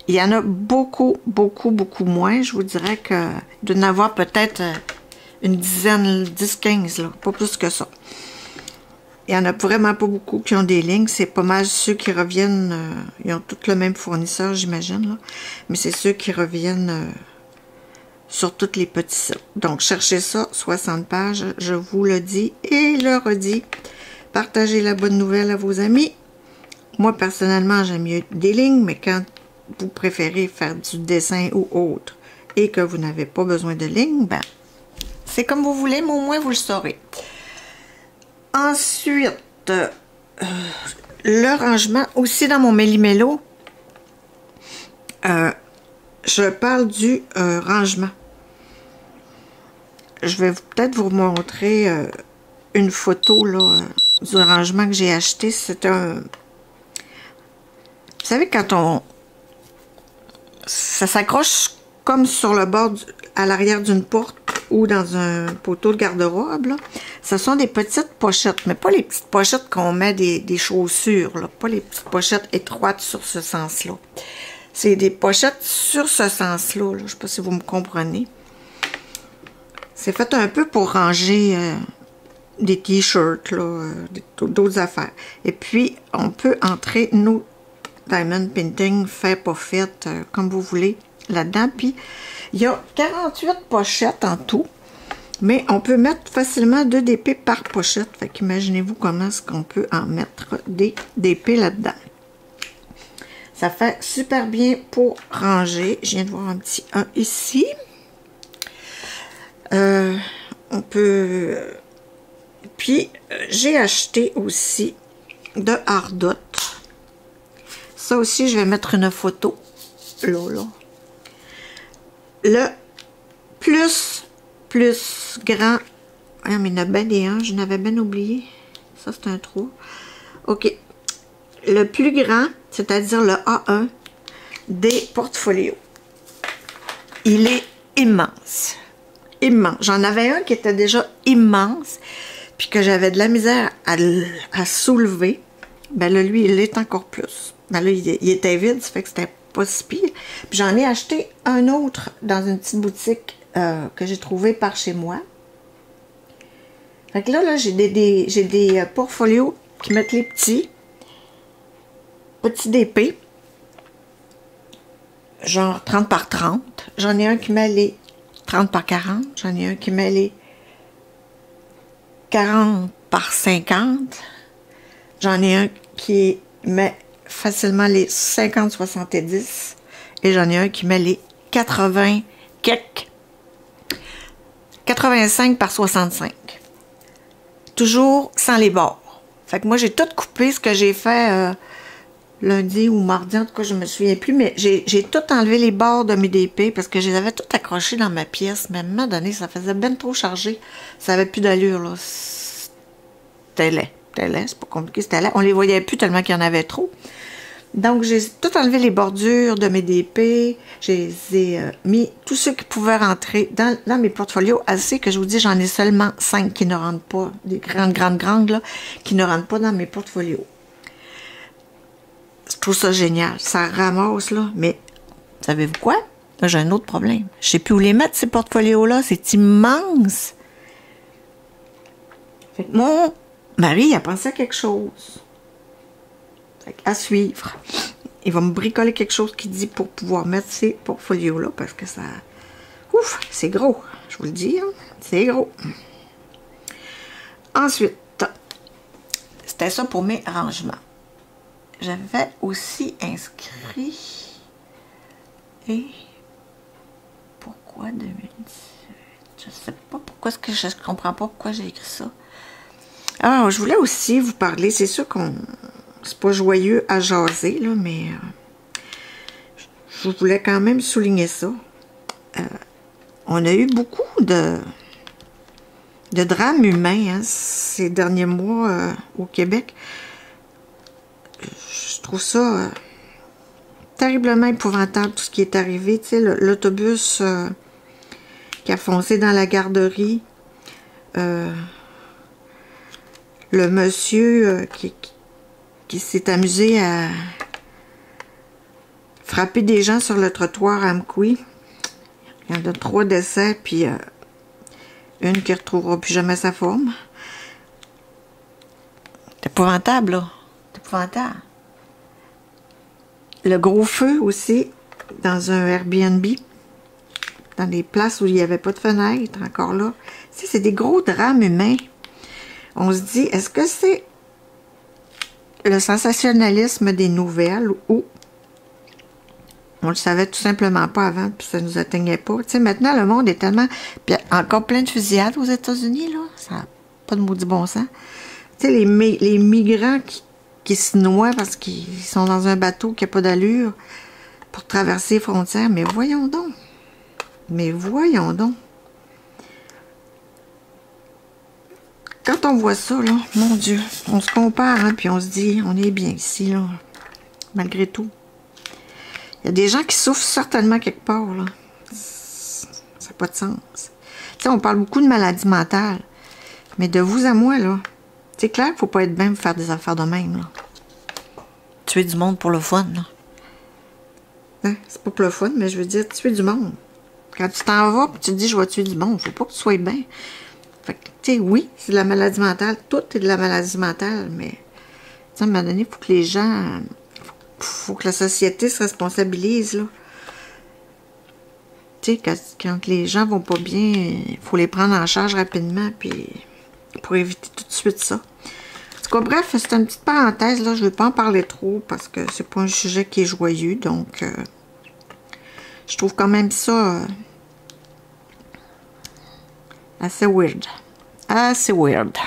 Il y en a beaucoup, beaucoup, beaucoup moins. Je vous dirais que de n'avoir peut-être une dizaine, 10-15, là, pas plus que ça. Il n'y en a vraiment pas beaucoup qui ont des lignes. C'est pas mal ceux qui reviennent, ils ont tous le même fournisseur, j'imagine, là. Mais c'est ceux qui reviennent sur tous les petits sites. Donc, cherchez ça, 60 pages, je vous le dis et le redis. Partagez la bonne nouvelle à vos amis. Moi, personnellement, j'aime mieux des lignes, mais quand vous préférez faire du dessin ou autre et que vous n'avez pas besoin de lignes, ben, c'est comme vous voulez, mais au moins vous le saurez. Ensuite, le rangement, aussi dans mon méli-mélo, je parle du rangement. Je vais peut-être vous montrer une photo là, du rangement que j'ai acheté. C'est un... Vous savez, quand ça s'accroche comme sur le bord, à l'arrière d'une porte ou dans un poteau de garde-robe, ce sont des petites pochettes, mais pas les petites pochettes qu'on met des chaussures, là, pas les petites pochettes étroites sur ce sens-là. C'est des pochettes sur ce sens-là, là. Je ne sais pas si vous me comprenez. C'est fait un peu pour ranger des t-shirts, d'autres affaires. Et puis, on peut entrer nos diamond painting, fait, pas fait, comme vous voulez, là-dedans. Puis, il y a 48 pochettes en tout, mais on peut mettre facilement 2 DP par pochette. Fait qu'imaginez-vous comment est-ce qu'on peut en mettre des DP là-dedans. Ça fait super bien pour ranger. Je viens de voir un petit 1 ici. On peut... Puis, j'ai acheté aussi de Ardot. Ça aussi, je vais mettre une photo. Là. Le plus grand... Ah, mais il y en a bien des 1. Je n'avais bien oublié. Ça, c'est un 3. OK. le plus grand, c'est-à-dire le A1 des portfolios. Il est immense. Immense. J'en avais un qui était déjà immense, puis que j'avais de la misère à soulever. Ben là, lui, il est encore plus. Ben là, il était vide, ça fait que c'était pas si pire. Puis j'en ai acheté un autre dans une petite boutique que j'ai trouvé par chez moi. Fait que là j'ai des portfolios qui mettent les petits DP, genre 30 par 30. J'en ai un qui met les 30 par 40. J'en ai un qui met les 40 par 50. J'en ai un qui met facilement les 50-70. Et j'en ai un qui met les 85 par 65. Toujours sans les bords. Fait que moi, j'ai tout coupé ce que j'ai fait lundi ou mardi, en tout cas, je me souviens plus, mais j'ai tout enlevé les bords de mes DP parce que je les avais tout accrochés dans ma pièce, mais à un moment donné, ça faisait bien trop chargé. Ça avait plus d'allure, là. C'était laid. C'est pas compliqué, c'était laid. On les voyait plus tellement qu'il y en avait trop. Donc, j'ai tout enlevé les bordures de mes DP. J'ai mis tous ceux qui pouvaient rentrer dans mes portfolios. Assez que je vous dis, j'en ai seulement 5 qui ne rentrent pas. Des grandes, là, qui ne rentrent pas dans mes portfolios. Je trouve ça génial. Ça ramasse, là. Mais, savez-vous quoi? Là, j'ai un autre problème. Je sais plus où les mettre, ces portfolios-là. C'est immense. Fait que mon mari a pensé à quelque chose. À suivre. Il va me bricoler quelque chose qui dit pour pouvoir mettre ces portfolios-là parce que ça... Ouf, c'est gros. Je vous le dis, hein? C'est gros. Ensuite, c'était ça pour mes rangements. J'avais aussi inscrit... Et... Pourquoi 2018? Je sais pas pourquoi est-ce que je comprends pas pourquoi j'ai écrit ça. Alors, je voulais aussi vous parler, c'est sûr qu'on... C'est pas joyeux à jaser, là, mais je voulais quand même souligner ça. On a eu beaucoup de drames humains hein, ces derniers mois au Québec. Je trouve ça terriblement épouvantable, tout ce qui est arrivé. Tu sais, l'autobus qui a foncé dans la garderie. Le monsieur qui s'est amusé à frapper des gens sur le trottoir à Amqui. Il y en a 3 décès, puis une qui ne retrouvera plus jamais sa forme. C'est épouvantable, là. C'est épouvantable. Le gros feu aussi, dans un Airbnb, dans des places où il n'y avait pas de fenêtre, encore là. Tu sais, c'est des gros drames humains. On se dit, est-ce que c'est le sensationnalisme des nouvelles ou on le savait tout simplement pas avant puis ça nous atteignait pas. Tu sais, maintenant le monde est tellement... Puis encore plein de fusillades aux États-Unis, là. Ça n'a pas de maudit bon sens. Tu sais, les migrants qui se noient parce qu'ils sont dans un bateau qui n'a pas d'allure pour traverser les frontières. Mais voyons donc. Mais voyons donc. Quand on voit ça, là, mon Dieu, on se compare, hein, puis on se dit, on est bien ici, là, malgré tout. Il y a des gens qui souffrent certainement quelque part, là. Ça n'a pas de sens. Tu sais, on parle beaucoup de maladies mentales, mais de vous à moi, là, c'est clair qu'il ne faut pas être bien pour faire des affaires de même, là. Tuer du monde pour le fun, là. Hein? C'est pas pour le fun, mais je veux dire, tuer du monde. Quand tu t'en vas, puis tu te dis, je vais tuer du monde, il ne faut pas que tu sois bien. Fait que, tu sais, oui, c'est de la maladie mentale. Tout est de la maladie mentale, mais, à un moment donné, il faut que les gens... faut que la société se responsabilise, là. Tu sais, quand les gens vont pas bien, il faut les prendre en charge rapidement, puis pour éviter tout de suite ça. En tout cas, bref, c'est une petite parenthèse, là. Je ne vais pas en parler trop, parce que c'est pas un sujet qui est joyeux, donc... je trouve quand même ça... assez weird. Assez weird.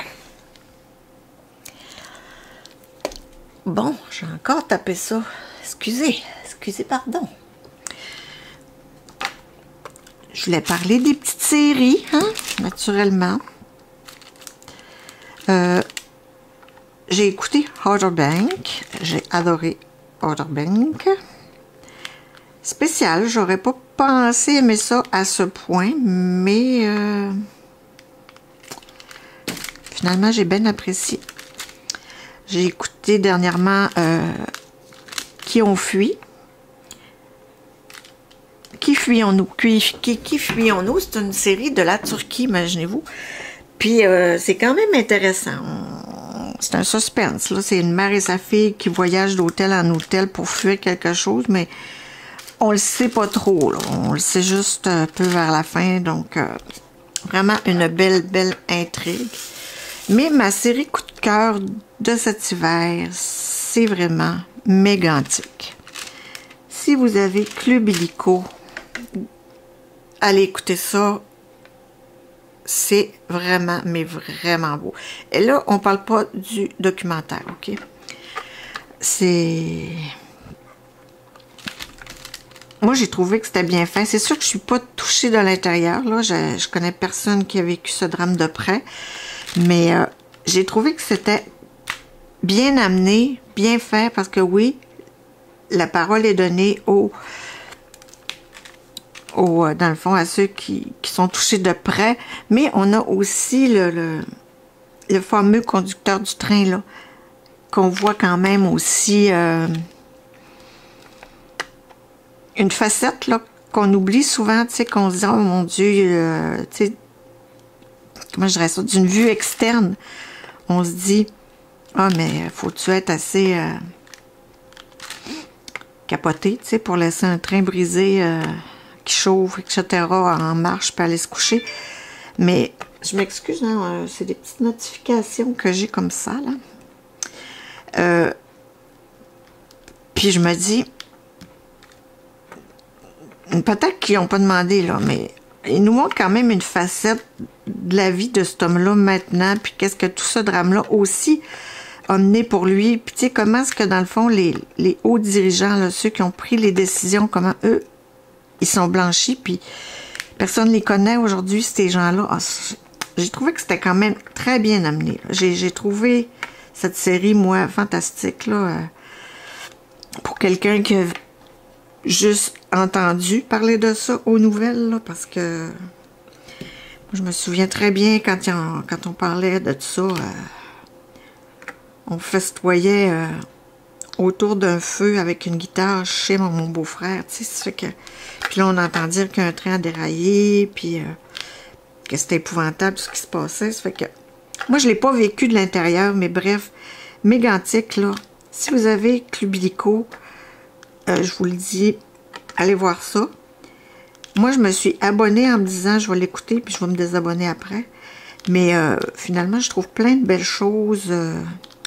Bon, j'ai encore tapé ça. Excusez, pardon. Je voulais parler des petites séries, hein, naturellement. j'ai écouté Outer Banks. J'ai adoré Outer Banks. Spécial, j'aurais pas pensé aimer ça à ce point, mais finalement, j'ai bien apprécié. J'ai écouté dernièrement Qui ont fui. Qui fuyons-nous? Qui fuyons-nous? C'est une série de la Turquie, imaginez-vous. Puis, c'est quand même intéressant. C'est un suspense, là. C'est une mère et sa fille qui voyagent d'hôtel en hôtel pour fuir quelque chose, mais on le sait pas trop, là. On le sait juste un peu vers la fin. Donc, vraiment une belle intrigue. Mais ma série coup de cœur de cet hiver, c'est vraiment Mégantic. Si vous avez Club Illico, allez écouter ça. C'est vraiment, mais vraiment beau. Et là, on parle pas du documentaire, OK? C'est... Moi, j'ai trouvé que c'était bien fait. C'est sûr que je suis pas touchée de l'intérieur, là. Je connais personne qui a vécu ce drame de près. Mais j'ai trouvé que c'était bien amené, bien fait, parce que oui, la parole est donnée dans le fond, à ceux qui sont touchés de près, mais on a aussi le fameux conducteur du train, là, qu'on voit quand même aussi une facette, là, qu'on oublie souvent, tu sais, qu'on se dit, oh mon Dieu, tu sais, comment je dirais ça, d'une vue externe, on se dit, ah, mais faut-tu être assez capoté, tu sais, pour laisser un train brisé qui chauffe, etc., en marche, puis aller se coucher. Mais je m'excuse, hein, c'est des petites notifications que j'ai comme ça, là. Puis je me dis, peut-être qu'ils n'ont pas demandé, là, mais ils nous montrent quand même une facette de la vie de cet homme-là maintenant, puis qu'est-ce que tout ce drame-là aussi a mené pour lui. Puis tu sais, comment est-ce que dans le fond, les hauts dirigeants, là, ceux qui ont pris les décisions, comment eux, ils sont blanchis, puis personne ne les connaît aujourd'hui, ces gens-là. Ah, j'ai trouvé que c'était quand même très bien amené. J'ai trouvé cette série, moi, fantastique, là, pour quelqu'un qui a juste entendu parler de ça aux nouvelles, là, parce que je me souviens très bien quand on parlait de tout ça, on festoyait autour d'un feu avec une guitare chez mon beau-frère, tu sais, ça fait que... Puis là, on entend dire qu'un train a déraillé, puis que c'était épouvantable ce qui se passait, ça fait que... Moi, je l'ai pas vécu de l'intérieur, mais bref, Mégantic, là, si vous avez Club Illico, je vous le dis, allez voir ça. Moi, je me suis abonnée en me disant, je vais l'écouter, puis je vais me désabonner après. Mais finalement, je trouve plein de belles choses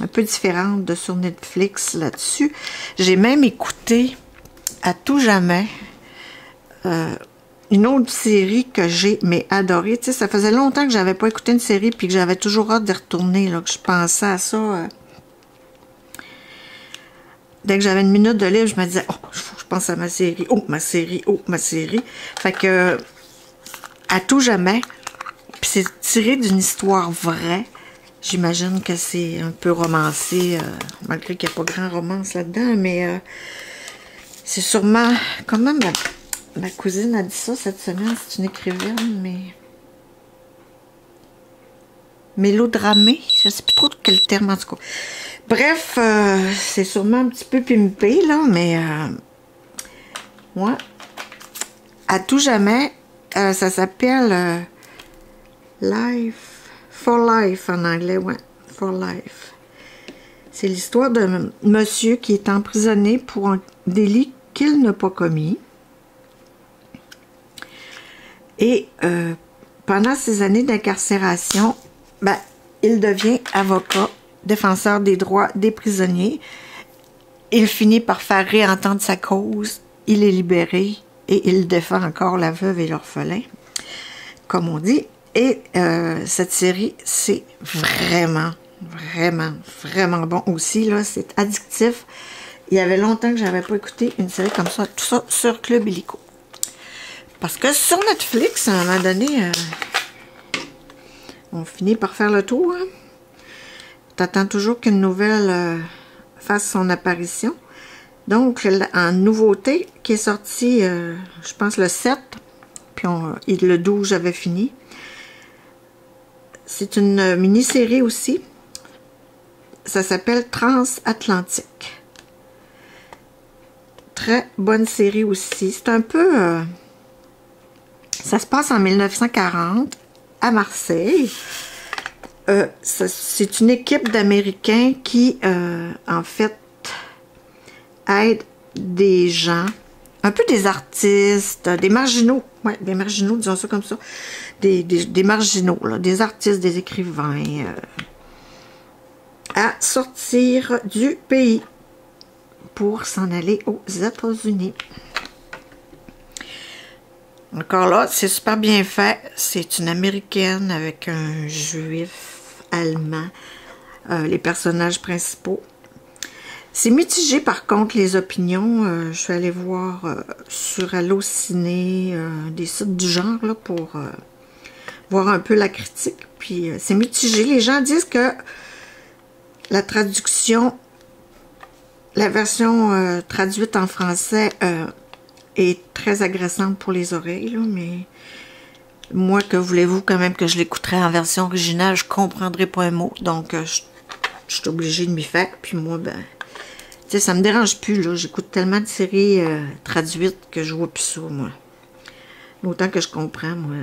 un peu différentes de sur Netflix là-dessus. J'ai même écouté à tout jamais une autre série que j'ai adorée. Tu sais, ça faisait longtemps que j'avais pas écouté une série, puis que j'avais toujours hâte d'y retourner, là, que je pensais à ça. Dès que j'avais une minute de libre, je me disais, oh, faut que je pense à ma série, oh, ma série, oh, ma série. Fait que, à tout jamais, puis c'est tiré d'une histoire vraie. J'imagine que c'est un peu romancé, malgré qu'il n'y a pas grand romance là-dedans, mais c'est sûrement, comment ma cousine a dit ça cette semaine, c'est une écrivaine, mais mélodramée, je ne sais plus trop quel terme en tout cas. Bref, c'est sûrement un petit peu pimpé, là, mais moi, à tout jamais, ça s'appelle Life, For Life en anglais, ouais, For Life. C'est l'histoire d'un monsieur qui est emprisonné pour un délit qu'il n'a pas commis. Et pendant ces années d'incarcération, ben, il devient avocat, défenseur des droits des prisonniers. Il finit par faire réentendre sa cause. Il est libéré et il défend encore la veuve et l'orphelin, comme on dit. Et cette série, c'est vraiment bon aussi. Là, c'est addictif. Il y avait longtemps que j'avais pas écouté une série comme ça, tout ça sur Club Illico. Parce que sur Netflix, à un moment donné, on finit par faire le tour. Hein? t'attends toujours qu'une nouvelle fasse son apparition. Donc, en nouveauté, qui est sorti, je pense, le 7, puis le 12, j'avais fini. C'est une mini-série aussi. Ça s'appelle Transatlantique. Très bonne série aussi. C'est un peu... ça se passe en 1940, à Marseille. C'est une équipe d'Américains qui, en fait, aide des gens, un peu des artistes, des marginaux, ouais, des marginaux, disons ça comme ça, des marginaux, là, des artistes, des écrivains, à sortir du pays pour s'en aller aux États-Unis. Encore là, c'est super bien fait. C'est une Américaine avec un Juif allemand, les personnages principaux. C'est mitigé par contre les opinions. Je suis allée voir sur Allociné, des sites du genre là, pour voir un peu la critique. Puis c'est mitigé. Les gens disent que la traduction, la version traduite en français est très agressante pour les oreilles, là, mais moi, que voulez-vous quand même que je l'écouterais en version originale, je comprendrais pas un mot, donc je suis obligée de m'y faire, puis moi, ben, tu sais, ça me dérange plus, là, j'écoute tellement de séries traduites que je vois plus ça, moi. Autant que je comprends, moi,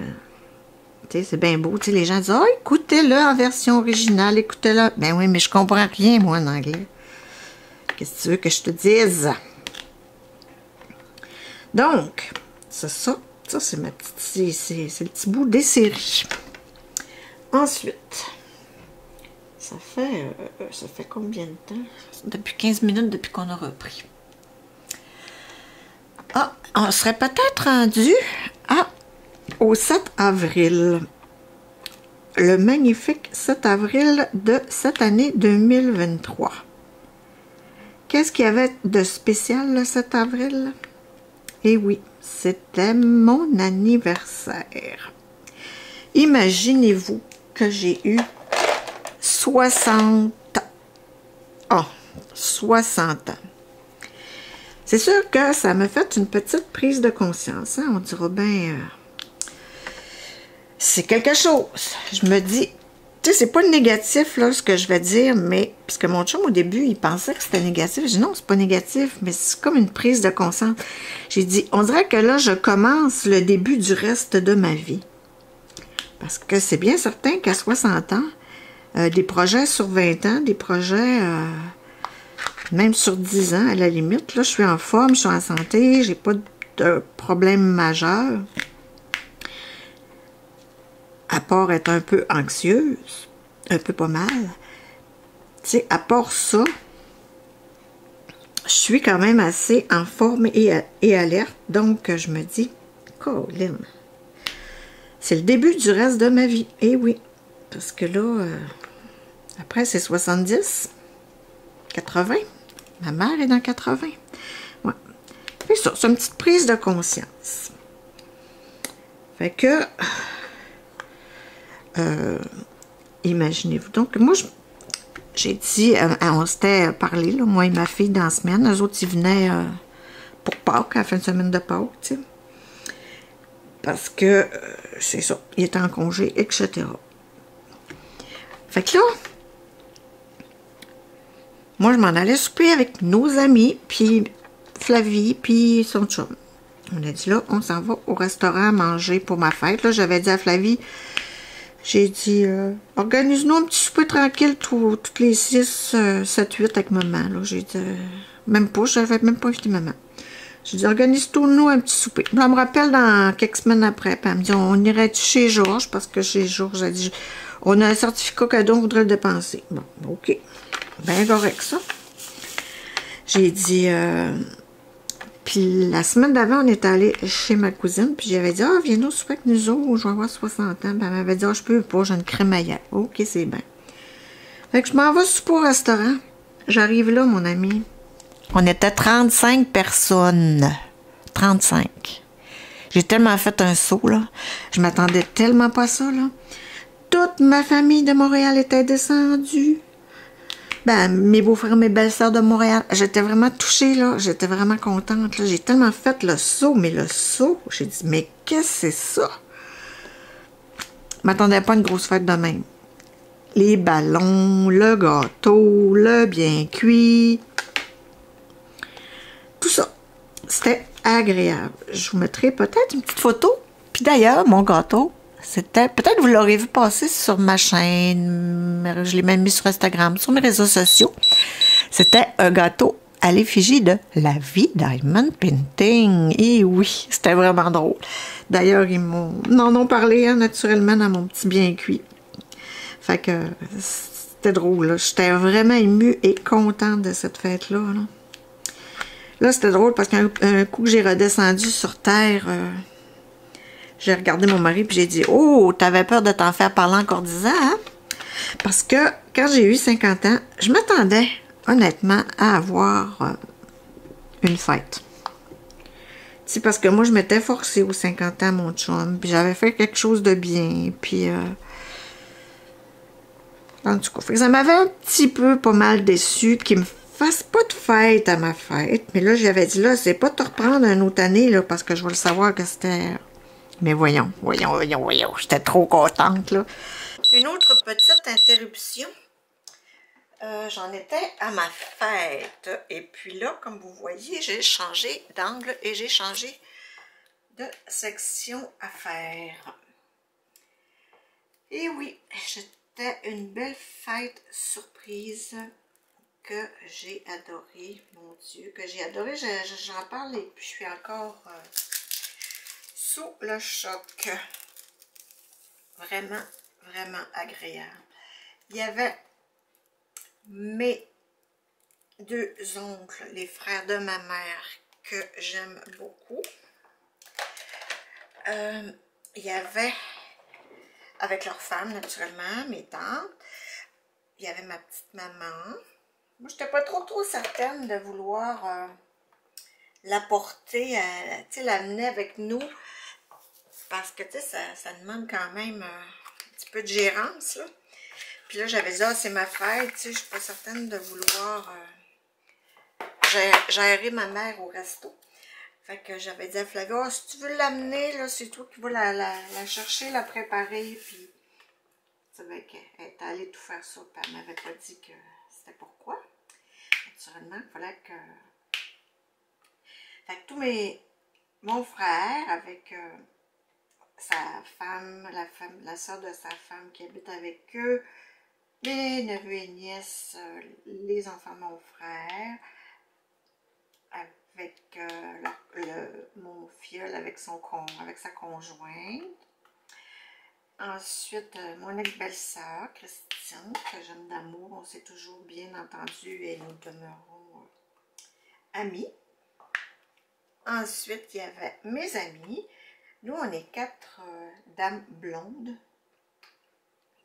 tu sais, c'est bien beau, tu sais, les gens disent « Oh, écoutez-le en version originale, écoutez-le », ben oui, mais je comprends rien, moi, en anglais. Qu'est-ce que tu veux que je te dise? Donc, c'est ça. Ça, c'est ma petite... C'est le petit bout des séries. Ensuite, ça fait combien de temps? Depuis 15 minutes, depuis qu'on a repris. Ah, on serait peut-être rendu au 7 avril. Le magnifique 7 avril de cette année 2023. Qu'est-ce qu'il y avait de spécial le 7 avril? Eh oui, c'était mon anniversaire. Imaginez-vous que j'ai eu 60 ans. 60 ans. C'est sûr que ça m'a fait une petite prise de conscience. Hein? On dira bien, c'est quelque chose. Je me dis, tu sais, c'est pas négatif là, ce que je vais dire, mais parce que mon chum au début, il pensait que c'était négatif. J'ai dit non, c'est pas négatif, mais c'est comme une prise de conscience. J'ai dit, on dirait que là, je commence le début du reste de ma vie. Parce que c'est bien certain qu'à 60 ans, des projets sur 20 ans, des projets même sur 10 ans, à la limite, là, je suis en forme, je suis en santé, j'ai pas de problème majeur. À part être un peu anxieuse, un peu pas mal, tu sais, à part ça, je suis quand même assez en forme et alerte, donc je me dis, Colin, c'est le début du reste de ma vie. Eh oui, parce que là, après c'est 70, 80, ma mère est dans 80. Ouais. C'est ça, c'est une petite prise de conscience. Fait que... imaginez-vous. Donc, moi, j'ai dit, on s'était parlé, là, moi et ma fille, dans la semaine. Eux autres, ils venaient pour Pâques, à la fin de semaine de Pâques, tu sais. Parce que, c'est ça, ils étaient en congé, etc. Fait que là, moi, je m'en allais souper avec nos amis, puis Flavie, puis son chum. On a dit, là, on s'en va au restaurant manger pour ma fête. Là, j'avais dit à Flavie, j'ai dit, organise-nous un petit souper tranquille toutes les 6, 7, 8 avec maman. J'ai dit, même pas, j'avais même pas invité maman. J'ai dit, organise-nous un petit souper. Puis elle me rappelle dans quelques semaines après, puis elle me dit, on irait chez Georges, parce que chez Georges, j'ai dit, on a un certificat cadeau, on voudrait le dépenser. Bon, ok. Bien correct, ça. J'ai dit, puis la semaine d'avant, on est allé chez ma cousine, puis j'avais dit, ah, viens-nous souper avec nous autres, je vais avoir 60 ans. Puis elle m'avait dit, ah, je peux pas, j'ai une crémaillère. Ok, c'est bien. Fait que je m'en vais souper au restaurant. J'arrive là, mon ami. On était 35 personnes. 35. J'ai tellement fait un saut, là. Je m'attendais tellement pas à ça, là. Toute ma famille de Montréal était descendue. Ben, mes beaux-frères, mes belles-sœurs de Montréal, j'étais vraiment touchée, là. J'étais vraiment contente, là. J'ai tellement fait le saut, mais le saut, j'ai dit, mais qu'est-ce que c'est ça? Je m'attendais pas à une grosse fête de même. Les ballons, le gâteau, le bien cuit, tout ça. C'était agréable. Je vous mettrai peut-être une petite photo. Puis d'ailleurs, mon gâteau, c'était... Peut-être vous l'aurez vu passer sur ma chaîne. Je l'ai même mis sur Instagram, sur mes réseaux sociaux. C'était un gâteau à l'effigie de la vie Diamond Painting. Et oui, c'était vraiment drôle. D'ailleurs, ils m'en ont parlé, hein, naturellement, dans mon petit bien cuit. Fait que c'était drôle. J'étais vraiment émue et contente de cette fête-là. Là, c'était drôle parce qu'un coup que j'ai redescendu sur Terre, j'ai regardé mon mari et j'ai dit « Oh, t'avais peur de t'en faire parler encore 10 ans, hein? » Parce que quand j'ai eu 50 ans, je m'attendais honnêtement à avoir une fête. C'est parce que moi, je m'étais forcée aux 50 ans, mon chum, puis j'avais fait quelque chose de bien, puis... en tout cas, ça m'avait un petit peu pas mal déçu qu'il me fasse pas de fête à ma fête. Mais là, j'avais dit, là, c'est pas de te reprendre une autre année, là, parce que je veux le savoir que c'était... Mais voyons. J'étais trop contente, là. Une autre petite interruption. J'en étais à ma fête. Et puis là, comme vous voyez, j'ai changé d'angle et j'ai changé de section à faire. Et oui, c'était une belle fête surprise que j'ai adorée, mon Dieu, que j'ai adorée. J'en parle et puis je suis encore sous le choc. Vraiment, vraiment agréable. Il y avait mes deux oncles, les frères de ma mère, que j'aime beaucoup. Il y avait, avec leurs femmes, naturellement, mes tantes. Il y avait ma petite maman. Moi, je n'étais pas trop certaine de vouloir l'apporter, tu sais, l'amener avec nous. Parce que, tu sais, ça demande quand même un petit peu de gérance, là. Puis là, j'avais dit, ah, c'est ma fête, tu sais, je suis pas certaine de vouloir gérer ma mère au resto. Fait que j'avais dit à Flavie, oh, si tu veux l'amener, là, c'est toi qui vas la chercher, la préparer. Puis, tu savais qu'elle était allée tout faire ça, puis elle m'avait pas dit que c'était pourquoi. Naturellement, il fallait que... Fait que mon frère, avec sa femme, la soeur de sa femme qui habite avec eux, les neveux et nièces, les enfants de mon frère, avec mon filleul avec sa conjointe. Ensuite, mon ex-belle-sœur, Christine, que j'aime d'amour. On s'est toujours bien entendu et nous demeurons amis. Ensuite, il y avait mes amis. Nous, on est 4 dames blondes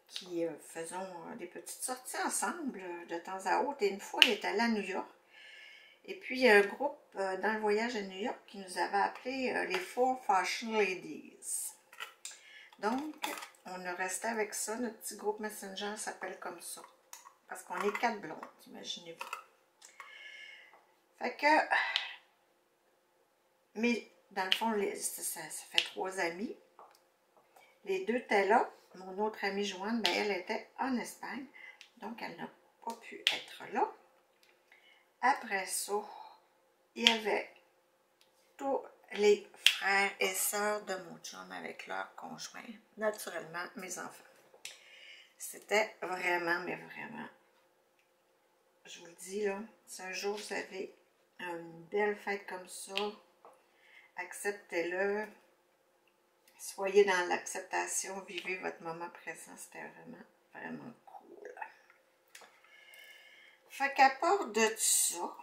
qui faisons des petites sorties ensemble de temps à autre. Et une fois, on est allé à New York. Et puis, il y a un groupe dans le voyage à New York qui nous avait appelé les Four Fashion Ladies. Donc, on est resté avec ça. Notre petit groupe Messenger s'appelle comme ça. Parce qu'on est 4 blondes, imaginez-vous. Fait que... Mais, dans le fond, ça fait 3 amis. Les 2 étaient là. Mon autre amie Joanne, ben, elle était en Espagne. Donc, elle n'a pas pu être là. Après ça, il y avait tous les frères et sœurs de mon chum avec leurs conjoints. Naturellement, mes enfants. C'était vraiment, mais vraiment, je vous le dis là, si un jour vous avez une belle fête comme ça, acceptez-le. Soyez dans l'acceptation, vivez votre moment présent. C'était vraiment, vraiment cool. Fait qu'à part de ça,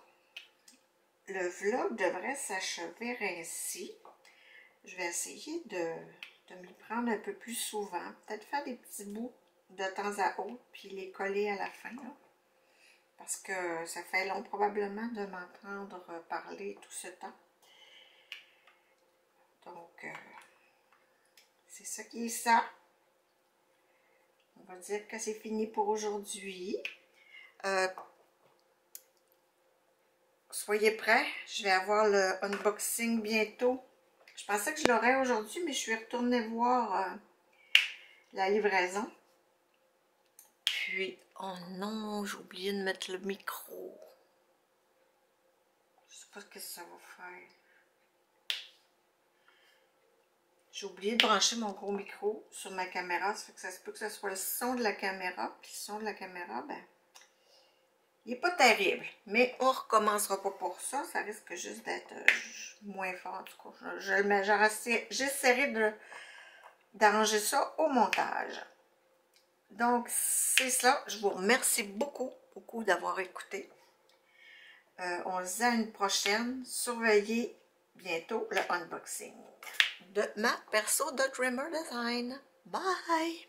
le vlog devrait s'achever ainsi. Je vais essayer de m'y prendre un peu plus souvent. Peut-être faire des petits bouts de temps à autre, puis les coller à la fin. Là. Parce que ça fait long probablement de m'entendre parler tout ce temps. Donc, c'est ça qui est ça. On va dire que c'est fini pour aujourd'hui. Soyez prêts, je vais avoir le unboxing bientôt. Je pensais que je l'aurais aujourd'hui, mais je suis retournée voir la livraison. Puis, oh non, j'ai oublié de mettre le micro. Je sais pas ce que ça va faire. J'ai oublié de brancher mon gros micro sur ma caméra. Ça fait que ça se peut que ce soit le son de la caméra. Puis le son de la caméra, ben, il n'est pas terrible. Mais on ne recommencera pas pour ça. Ça risque juste d'être moins fort. En tout cas, j'essaierai d'arranger ça au montage. Donc, c'est ça. Je vous remercie beaucoup, beaucoup d'avoir écouté. On se dit à une prochaine. Surveillez bientôt le unboxing de ma perso de Dreamer Design. Bye!